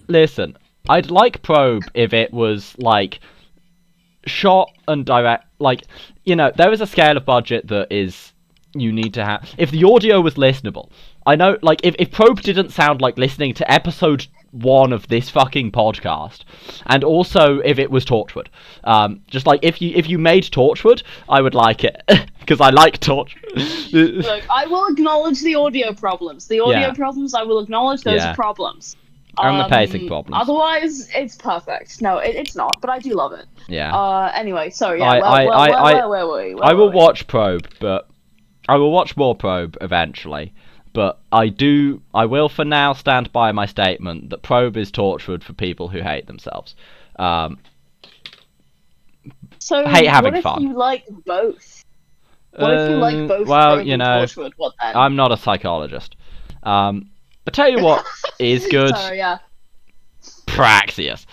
listen, I'd like Probe if it was like shot and direct, like, you know, there is a scale of budget that is you need to have. If the audio was listenable, I know, like, if Probe didn't sound like listening to episode 1 of this fucking podcast, and also if it was Torchwood, just like if you made Torchwood, I would like it because I like Torchwood. Look, I will acknowledge the audio problems. The audio problems, I will acknowledge those are problems. And the pacing problems. Otherwise, it's perfect. No, it's not, but I do love it. Yeah. Anyway, so where were we? I will watch Probe, but I will watch more Probe eventually. But I will for now stand by my statement that Probe is Torchwood for people who hate themselves. So hate having fun. What if you like both? What if you like both? Well, Probe and Torchwood? What then? I'm not a psychologist. But tell you what is good. Sorry, yeah. Praxeus.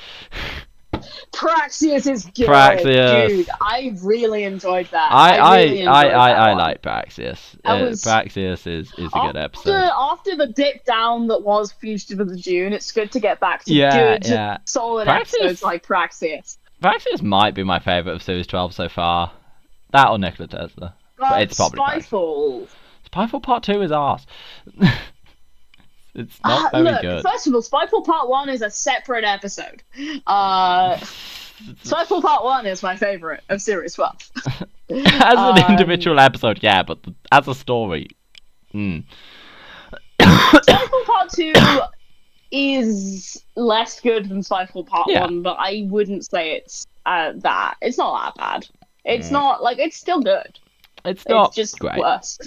Praxeus is good, dude. I really enjoyed that. I like Praxeus. Praxeus is a good episode. After the dip down that was Fugitive of the Dune, it's good to get back to good, solid episodes like Praxeus. Praxeus might be my favourite of Series 12 so far. That or Nikola Tesla. But it's probably Spyfall. Spyfall Part 2 is arse. It's not very good. First of all, Spyfall Part 1 is a separate episode. Spyfall Part 1 is my favourite of Series 12. As an individual episode, yeah, but as a story... Spyfall Part 2 is less good than Spyfall Part 1, but I wouldn't say it's that. It's not that bad. It's not, like, it's still good. It's not It's just great. worse.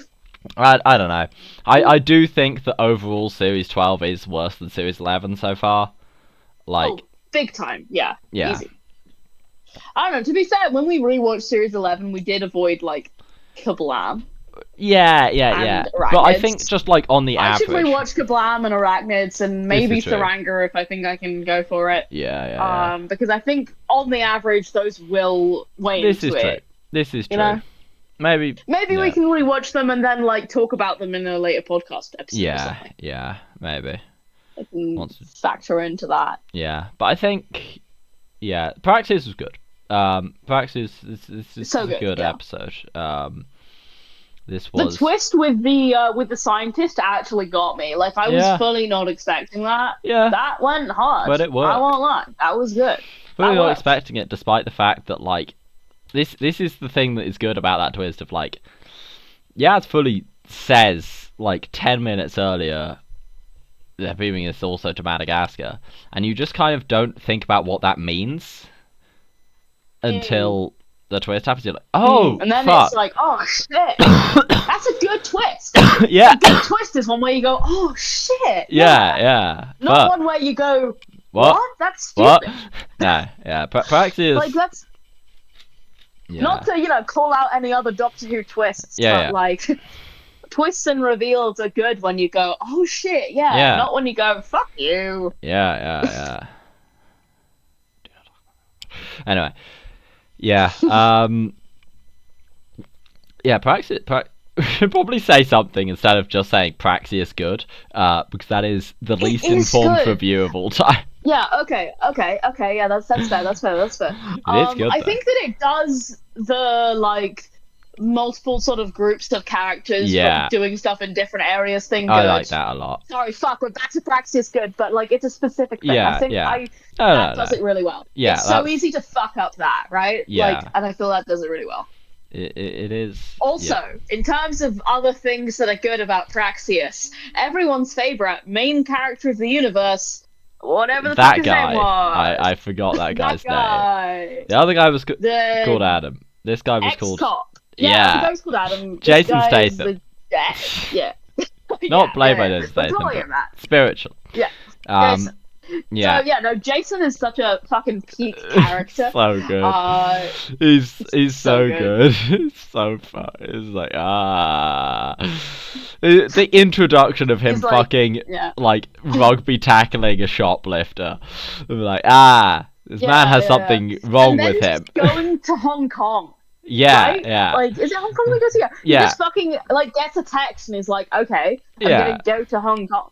I don't know. I do think that overall Series 12 is worse than Series 11 so far. Like, big time, yeah. Yeah. Easy. I don't know, to be fair, when we rewatched Series 11, we did avoid, like, Kablam. Yeah. But I think just, like, on the average... I should rewatch Kablam and Arachnids and maybe Saranga if I think I can go for it. Yeah. Because I think, on the average, those will weigh into it. This is true. You know? Maybe we can rewatch them and then, like, talk about them in a later podcast episode or something. Yeah, maybe. I can factor into that. Yeah, but I think... Yeah, Praxis was good. Praxis is so a good episode. This was... The twist with the scientist actually got me. Like, I was fully not expecting that. Yeah. That went hard. But it worked. I won't lie. That was good. Fully not expecting it, despite the fact that, like, this is the thing that is good about that twist of, like, Yaz fully says, like, 10 minutes earlier, they're beaming us also to Madagascar, and you just kind of don't think about what that means until the twist happens. You're like, oh, and then fuck. It's like, oh shit, that's a good twist. Yeah, a good twist is one where you go, oh shit. Yeah. Not one where you go, what? That's stupid. What? No, yeah. Praxis. Like that's not to call out any other Doctor Who twists, but like. Twists and reveals are good when you go, oh shit, yeah. Not when you go, fuck you. Yeah. Anyway, yeah. Praxis. We should probably say something instead of just saying Praxis good, because that is the least informed review of all time. Yeah. Okay. Yeah, that's fair. That's fair. It is good. I think that it does the like. Multiple sort of groups of characters doing stuff in different areas thing good. I like that a lot. Sorry, we're back to Praxis good, but like it's a specific thing. I think that does it really well. Yeah, it's so easy to fuck up that, right? Yeah. Like, and I feel that does it really well. It is. Also, in terms of other things that are good about Praxis, everyone's favorite main character of the universe, whatever the fuck his name was. I forgot that guy's name. The other guy was called Adam. This guy was called. Yeah, the guy's called Adam. Jason Statham. Not played by Jason Statham, but spiritual. Yeah. Yeah. So, Jason is such a fucking peak character. So good. He's so good. It's so fun. It's like the introduction of him fucking like rugby tackling a shoplifter. Like this man has something wrong with him. Going to Hong Kong. Yeah, right? Yeah. Like, is it Hong Kong we go to? Yeah. He just fucking, like, gets a text and is like, okay, I'm gonna go to Hong Kong.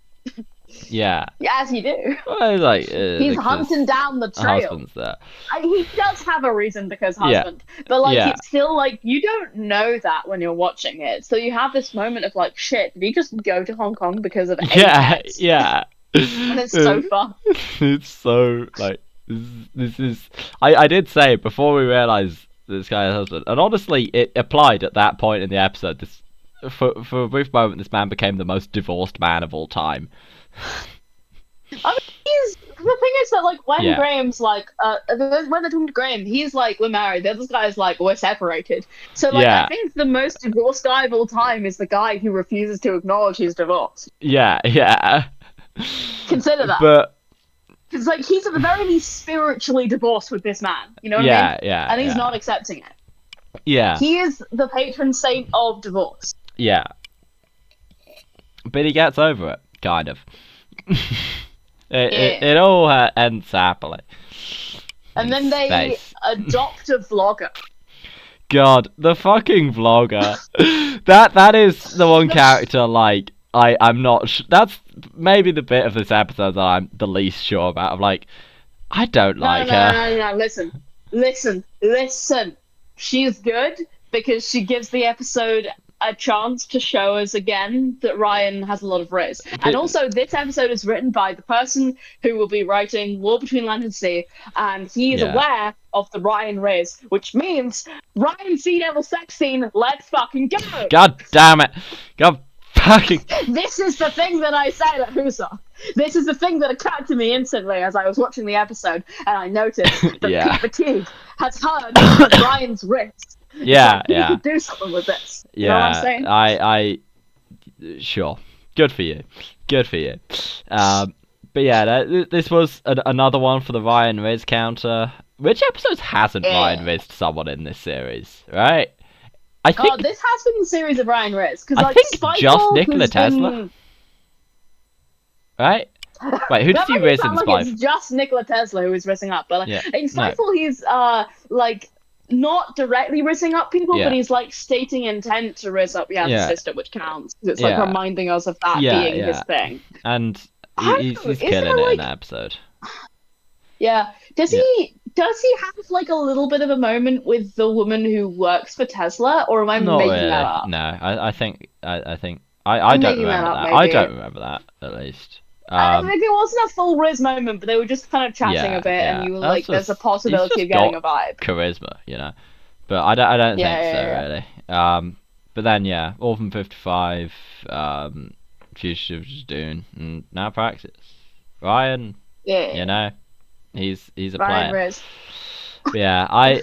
Yeah. As you do. Well, like, he's hunting down the trail. Husband's there. He does have a reason because husband. But, like, it's still, like, you don't know that when you're watching it. So you have this moment of, like, shit, did he just go to Hong Kong because of text? Yeah. And it's so fun. It's so, like, this is... I did say, before we realised this guy's husband, and honestly it applied at that point in the episode, this for a brief moment this man became the most divorced man of all time. I mean, the thing is that like when Graham's like when they're talking to Graham, he's like, we're married, the other guy's like, we're separated. So like I think the most divorced guy of all time is the guy who refuses to acknowledge his divorce. Yeah Consider that. But because, like, he's at the very least spiritually divorced with this man. You know what I mean? Yeah. And he's not accepting it. Yeah. He is the patron saint of divorce. Yeah. But he gets over it, kind of. It all ends happily. And then they adopt a vlogger. God, the fucking vlogger. that is the one character, like... I'm not that's maybe the bit of this episode that I'm the least sure about. I'm like, I don't like her. No, listen. She's good because she gives the episode a chance to show us again that Ryan has a lot of riz. And also, this episode is written by the person who will be writing War Between Land and Sea, and he is aware of the Ryan riz, which means Ryan Sea Devil sex scene. Let's fucking go! God damn it! God fucking. This is the thing that I said at Husa. This is the thing that occurred to me instantly as I was watching the episode, and I noticed that Pete Fatigue has heard of Ryan's wrist. Yeah, so he could do something with this. You know what I'm saying? I sure. Good for you. Good for you. But yeah, this was another one for the Ryan Riz counter. Which episodes hasn't Ryan Rizzed someone in this series, right? I think this has been the series of Ryan Riz, because I think just Nikola Tesla. Right? Wait, who does he Riz in Spyfall? It's just Nikola Tesla who is rizzing up, but in Spyfall he's like not directly rizzing up people, but he's like stating intent to rizz up the sister, which counts. It's like reminding us of that being his thing. And he's killing it in that episode. Yeah. Does he have like a little bit of a moment with the woman who works for Tesla, or am I Not making really. that up? No, I think I don't remember that. I don't remember that, at least. I think it wasn't a full Riz moment, but they were just kind of chatting a bit, and you were like, "There's a possibility of getting a vibe." Charisma, you know. But I don't think so, really. But then Orphan 55, Fugitives Dune, and now Praxis. Ryan, you know, he's a Ryan player. Riz. Yeah,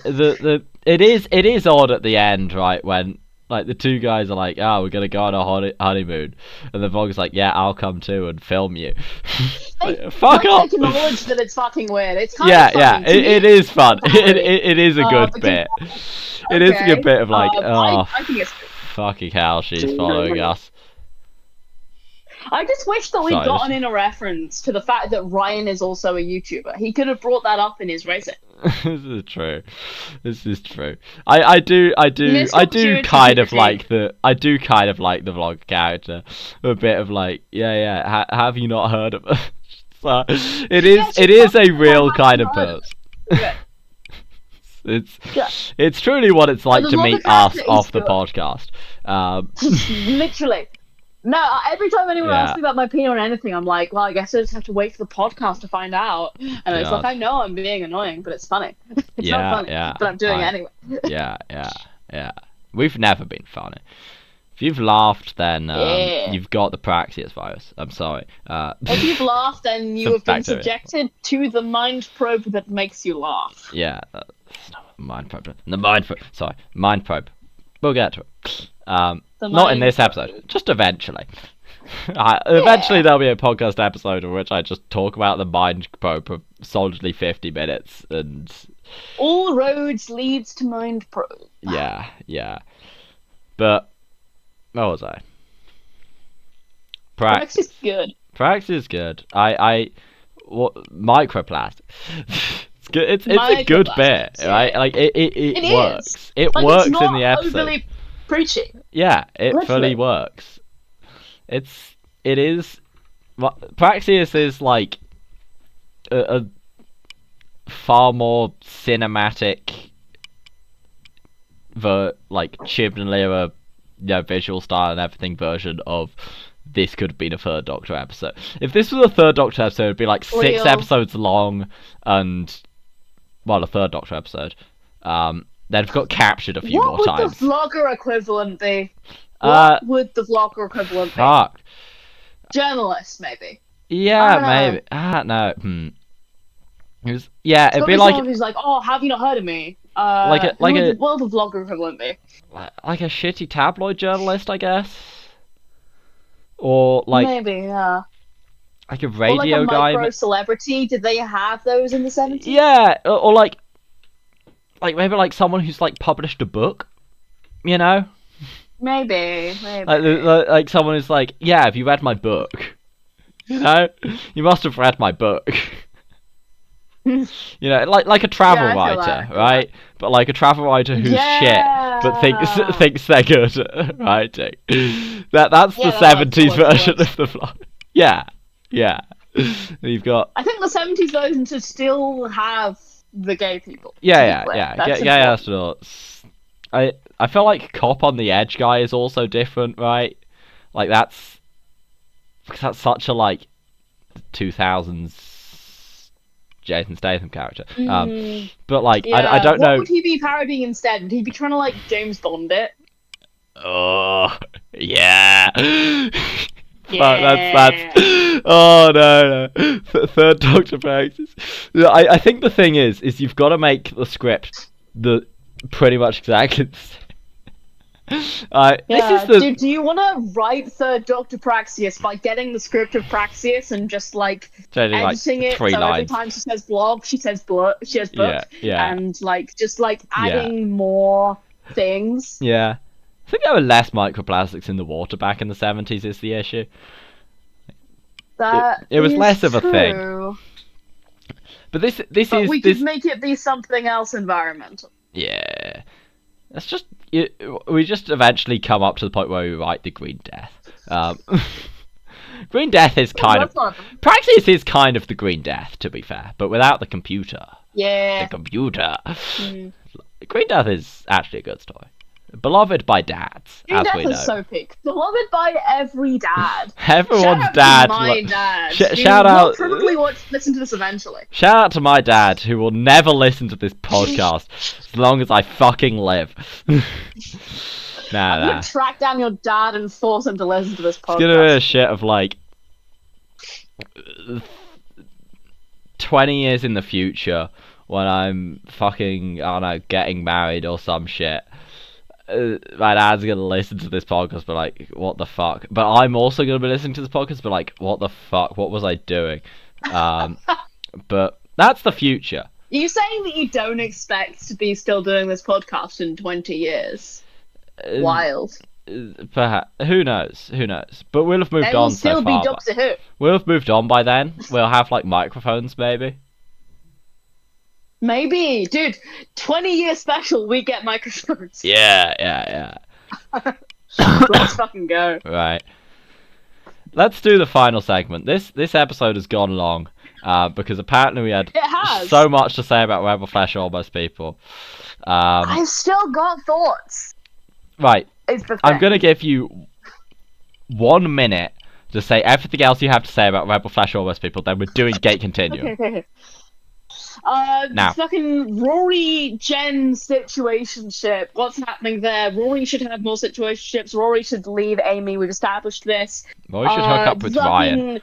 it is odd at the end, right, when like the two guys are like, we're gonna go on a honeymoon, and the Vlog's like, yeah, I'll come too and film you. Like, fuck off. Acknowledge that it's fucking weird. It's kind of fun. It is fun. It is a good bit. It is a good bit of like, I think it's fucking hell, she's following us. I just wish that we'd gotten in a reference to the fact that Ryan is also a YouTuber. He could have brought that up in his racing. This is true. I do kind of like the Vlog character. A bit of like, have you not heard of it? So it is a real kind of person. It's truly what it's like to meet us off the podcast. Literally. No, every time anyone asks me about my opinion on anything, I'm like, well, I guess I just have to wait for the podcast to find out. And it's like, I know I'm being annoying, but it's funny. It's not funny, but I'm doing it anyway. Yeah. We've never been funny. If you've laughed, then you've got the Praxis virus. I'm sorry. If you've laughed, then you have been subjected to the mind probe that makes you laugh. Yeah, mind probe. Mind probe. We'll get to it. Not in this episode, just eventually. Eventually there'll be a podcast episode in which I just talk about the mind probe for solidly 50 minutes, and all roads leads to mind probe. Yeah. But what was I? Praxis is good. Praxis is good. Microplastic. It's good. It's a good bit, right? Like it works. It works in the episode. Overly preachy. Yeah, it fully works. It is. Praxis is like a far more cinematic, like Chibnall era, visual style and everything version of this could have been a Third Doctor episode. If this was a Third Doctor episode, it'd be like 6 episodes long, and a Third Doctor episode. They've got captured a few more times. What would the vlogger equivalent be? What would the vlogger equivalent be? Fuck. Journalist, maybe. Yeah, maybe. No. It'd be like someone who's like, oh, have you not heard of me? What would the vlogger equivalent be? Like a shitty tabloid journalist, I guess. Or like maybe, yeah. Like a radio guy. Or like a micro celebrity. Did they have those in the 70s? Yeah, or like maybe like someone who's like published a book, you know? Maybe. Like someone who's like, yeah, have you read my book? You know, you must have read my book. You know, like a travel writer, right? But like a travel writer who's shit, but thinks they're good at writing. That's the 70s version of the vlog. Yeah. You've got. I think the 70s version should still have the gay people. Yeah. Still I feel like Cop on the Edge guy is also different, right? Like because that's such a like 2000s Jason Statham character. But like I Yeah. don't What know. would he be parodying instead? Would he be trying to like James Bond it? Oh yeah. Fuck, Yeah. that's oh no. Third Doctor practice. I think the thing is you've got to make the script the pretty much exactly the same. This is the Dude, do you want to write Third Doctor Praxius by getting the script of Praxius and just like only like editing it 3 so every lines. time she says blog, she says book, Yeah, yeah, and like just like yeah, adding more things. yeah. I think there were less microplastics in the water back in the 70s. Is the issue? That It was is less of a thing. true. But this But is we this. could make it be something else environmental. Yeah, that's just we just eventually come up to the point where we write the Green Death. Green Death is kind of That's not- Praxis is kind of the Green Death, to be fair, but without the computer. Yeah. The computer. Mm. Green Death is actually a good story. Beloved by dads, Green as Death we know. is so peak. Beloved by every dad. Everyone's Shout out dad. to my dad. Shout We'll out. probably listen to this eventually. Shout out to my dad, who will never listen to this podcast as long as I fucking live. I'm nah. gonna track down your dad and force him to listen to this podcast. It's gonna be a shit of like 20 years in the future when I'm fucking, I don't know, getting married or some shit. My dad's gonna listen to this podcast, but like, what the fuck? But I'm also gonna be listening to this podcast, but like, what the fuck? What was I doing? But that's the future. Are you saying that you don't expect to be still doing this podcast in 20 years? Wild. Perhaps. Who knows? Who knows? But we'll have moved There on will still so far. be Doctor Who. We'll have moved on by then. We'll have like microphones, maybe. Maybe. Dude, 20-year special, we get microphones. Yeah. Let's fucking go. Right. Let's do the final segment. This episode has gone long, because apparently we had It has. so much to say about Rebel Flesh Almost People. I've still got thoughts. Right. It's the thing. I'm gonna give you 1 minute to say everything else you have to say about Rebel Flesh Almost People. Then we're doing Gate Continuum. Okay. Now. Fucking Rory Jen situationship. What's happening there? Rory should have more situationships. Rory should leave Amy. We've established this. Rory should hook up with Ryan.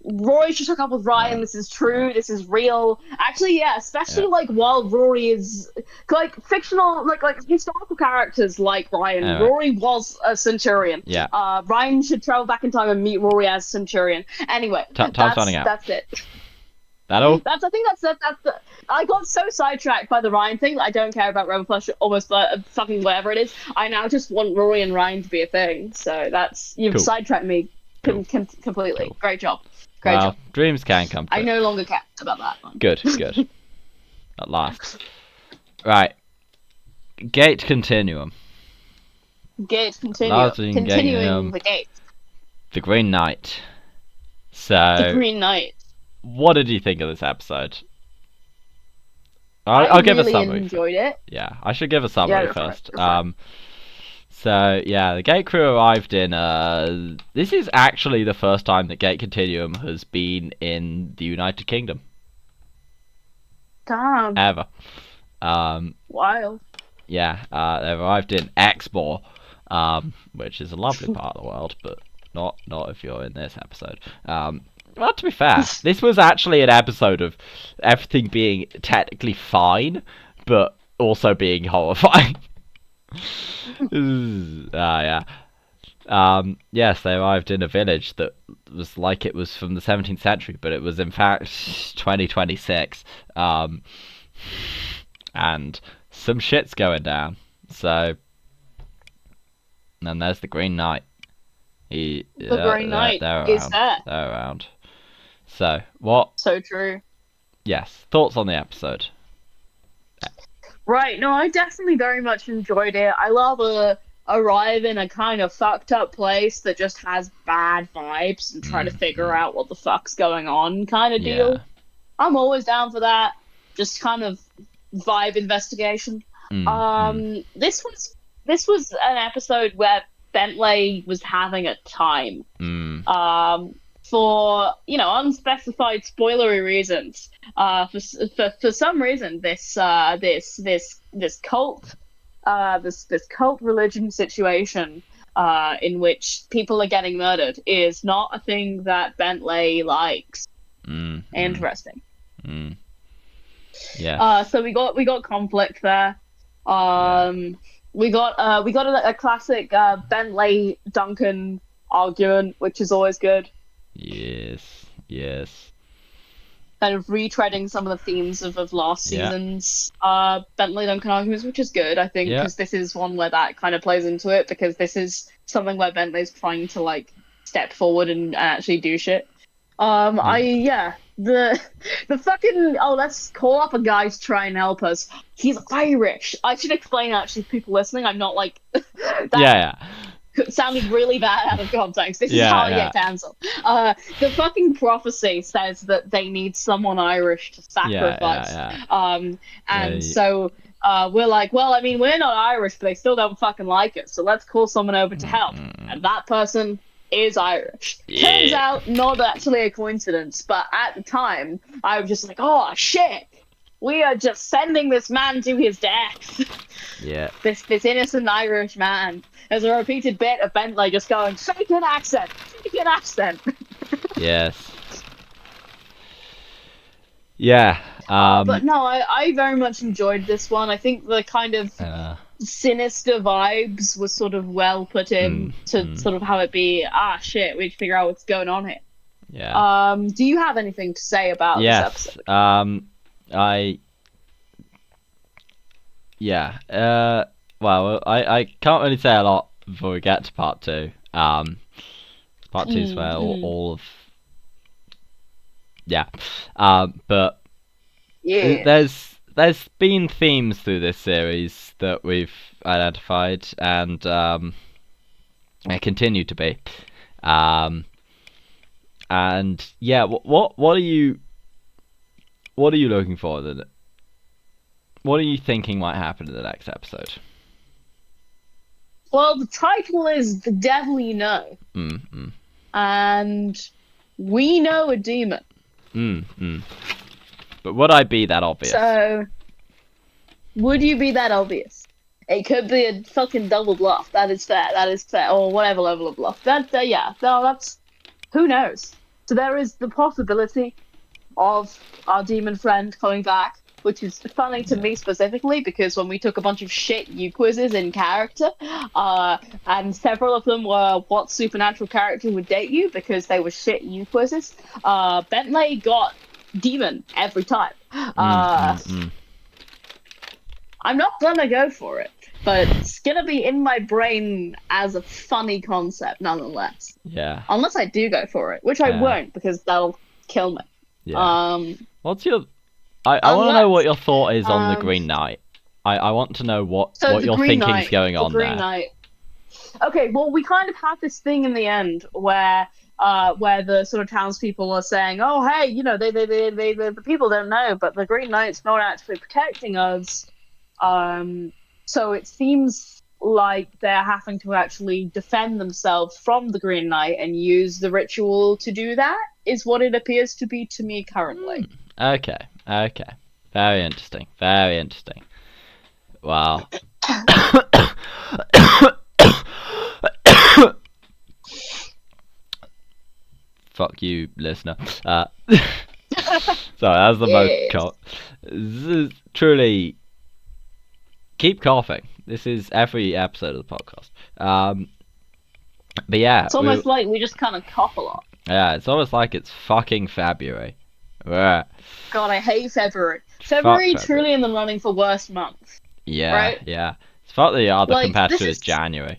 Rory should hook up with Ryan. This is true. This is real. Actually, yeah. Especially like while Rory is like fictional, like historical characters like Ryan. Right. Rory was a Centurion. Yeah. Ryan should travel back in time and meet Rory as Centurion. Anyway, Time's running out. That's it. That all? I think that's the. I got so sidetracked by the Ryan thing that I don't care about Rebel Flesh, almost fucking whatever it is. I now just want Rory and Ryan to be a thing. So you've Cool. sidetracked me completely. Cool. Great job. Great job. Dreams can come true. I no longer care about that one. Good. At last. Right. Gate Continuum. Gate Last in continuing Gate, the gate. The Green Knight. So, The Green Knight. what did you think of this episode? I I'll give a really summary. enjoyed it. Yeah, I should give a summary go for it, first. go for it. So yeah, the Gate crew arrived in. This is actually the first time that Gate Continuum has been in the United Kingdom Damn. ever. Wild. Yeah, they arrived in Exmoor, which is a lovely part of the world, but not if you're in this episode. Well, to be fair, this was actually an episode of everything being technically fine, but also being horrifying. Yeah. Yes, they arrived in a village that was like it was from the 17th century, but it was in fact 2026. And some shit's going down. So, and there's the Green Knight. The Green Knight is there. They're around. So, what? So true. Yes, thoughts on the episode? Right, no, I definitely very much enjoyed it. I love arrive in a kind of fucked up place that just has bad vibes and try to figure out what the fuck's going on kind of deal. Yeah. I'm always down for that. Just kind of vibe investigation. This was an episode where Bentley was having a time. For unspecified spoilery reasons. For some reason, this cult, this cult religion situation, in which people are getting murdered, is not a thing that Bentley likes. Interesting. Yeah. So we got conflict there. We got a classic Bentley Duncan argument, which is always good. Yes. Kind of retreading some of the themes of last season's Bentley Duncan arguments, which is good, I think, because this is one where that kind of plays into it, because this is something where Bentley's trying to like step forward and actually do shit. The fucking let's call up a guy to try and help us. He's Irish. I should explain actually, people listening. I'm not like that. Sounded really bad out of context. This is how I get cancelled. The fucking prophecy says that they need someone Irish to sacrifice. So we're like, well, I mean, we're not Irish, but they still don't fucking like us. So let's call someone over to help. And that person is Irish. Turns out, not actually a coincidence, but at the time, I was just like, oh shit, we are just sending this man to his death. This innocent Irish man. There's a repeated bit of Bentley just going, fake an accent. Yes. Yeah. But no, I very much enjoyed this one. I think the kind of sinister vibes was sort of well put in to sort of have it be, shit, we need to figure out what's going on here. Yeah. Do you have anything to say about this episode? Well, I can't really say a lot before we get to part 2. Part 2 is where all of... but there's been themes through this series that we've identified, and they continue to be. And yeah, what are you looking for? What are you thinking might happen in the next episode? Well, the title is The Devil You Know. And we know a demon. But would I be that obvious? So, would you be that obvious? It could be a fucking double bluff. That is fair. Or whatever level of bluff. That's... Who knows? So there is the possibility of our demon friend coming back, which is funny to me specifically, because when we took a bunch of shit U quizzes in character, and several of them were what supernatural character would date you, because they were shit U quizzes, Bentley got demon every time. I'm not gonna go for it, but it's gonna be in my brain as a funny concept nonetheless. Yeah. Unless I do go for it, which I won't, because that'll kill me. Yeah. What's your... I want to know what your thought is on the Green Knight. I want to know what your thinking's going on there. Knight. Okay, well, we kind of have this thing in the end where the sort of townspeople are saying, oh, hey, the people don't know, but the Green Knight's not actually protecting us. So it seems like they're having to actually defend themselves from the Green Knight and use the ritual to do that, is what it appears to be to me currently. Okay. Very interesting. Wow. Fuck you, listener. Sorry, that's the most truly... Keep coughing. This is every episode of the podcast. But yeah... It's almost like we just kind of cough a lot. Yeah, it's almost like it's fucking February. God, I hate February. February truly in the running for worst month. Yeah, right? Yeah. It's part of the other competitor is January.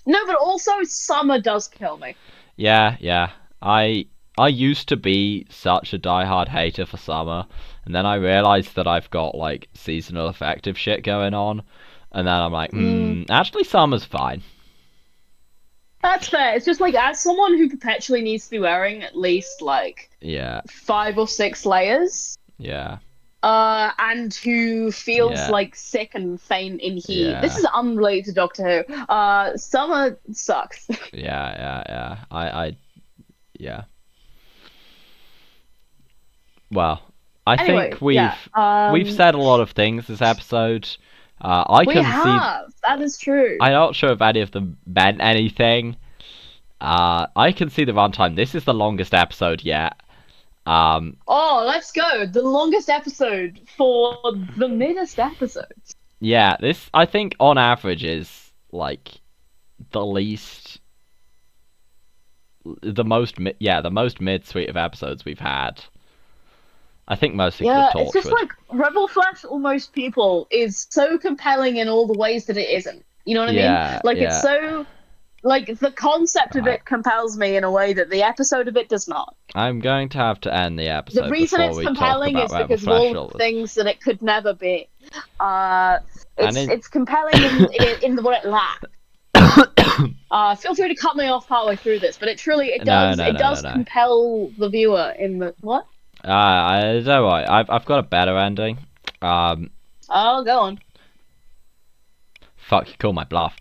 No, but also summer does kill me. Yeah. I used to be such a diehard hater for summer, and then I realized that I've got like seasonal affective shit going on, and then I'm like, actually summer's fine. That's fair. It's just like, as someone who perpetually needs to be wearing at least like 5 or 6 layers. Yeah. and who feels Yeah. like sick and faint in heat. This Yeah. is unrelated to Doctor Who. Summer sucks. Yeah. Yeah. Well, I think Anyway, yeah. we've said a lot of things this episode. I We can see. have. That is true. I'm not sure if any of them meant anything. I can see the runtime. This is the longest episode yet. Um, Oh, let's go. The longest episode for the middest episodes. yeah, this I think on average is like the least, the most mid suite of episodes we've had. I think mostly because Yeah, of it's just Torchwood. like Rebel Flesh Almost People is so compelling in all the ways that it isn't. You know what I mean? Yeah, Like it's yeah. so like the concept of Right. it compels me in a way that the episode of it does not. I'm going to have to end the The episode reason before it's we talk compelling about is Rebel because of all the Specials. things that it could never be. Uh, And it's compelling in what it lacks. Feel free to cut me off partway through this, but it no, does no, it no, no, does no. compel the viewer in the what? I don't worry. I've got a better ending. Oh, go on. Fuck, you call my bluff.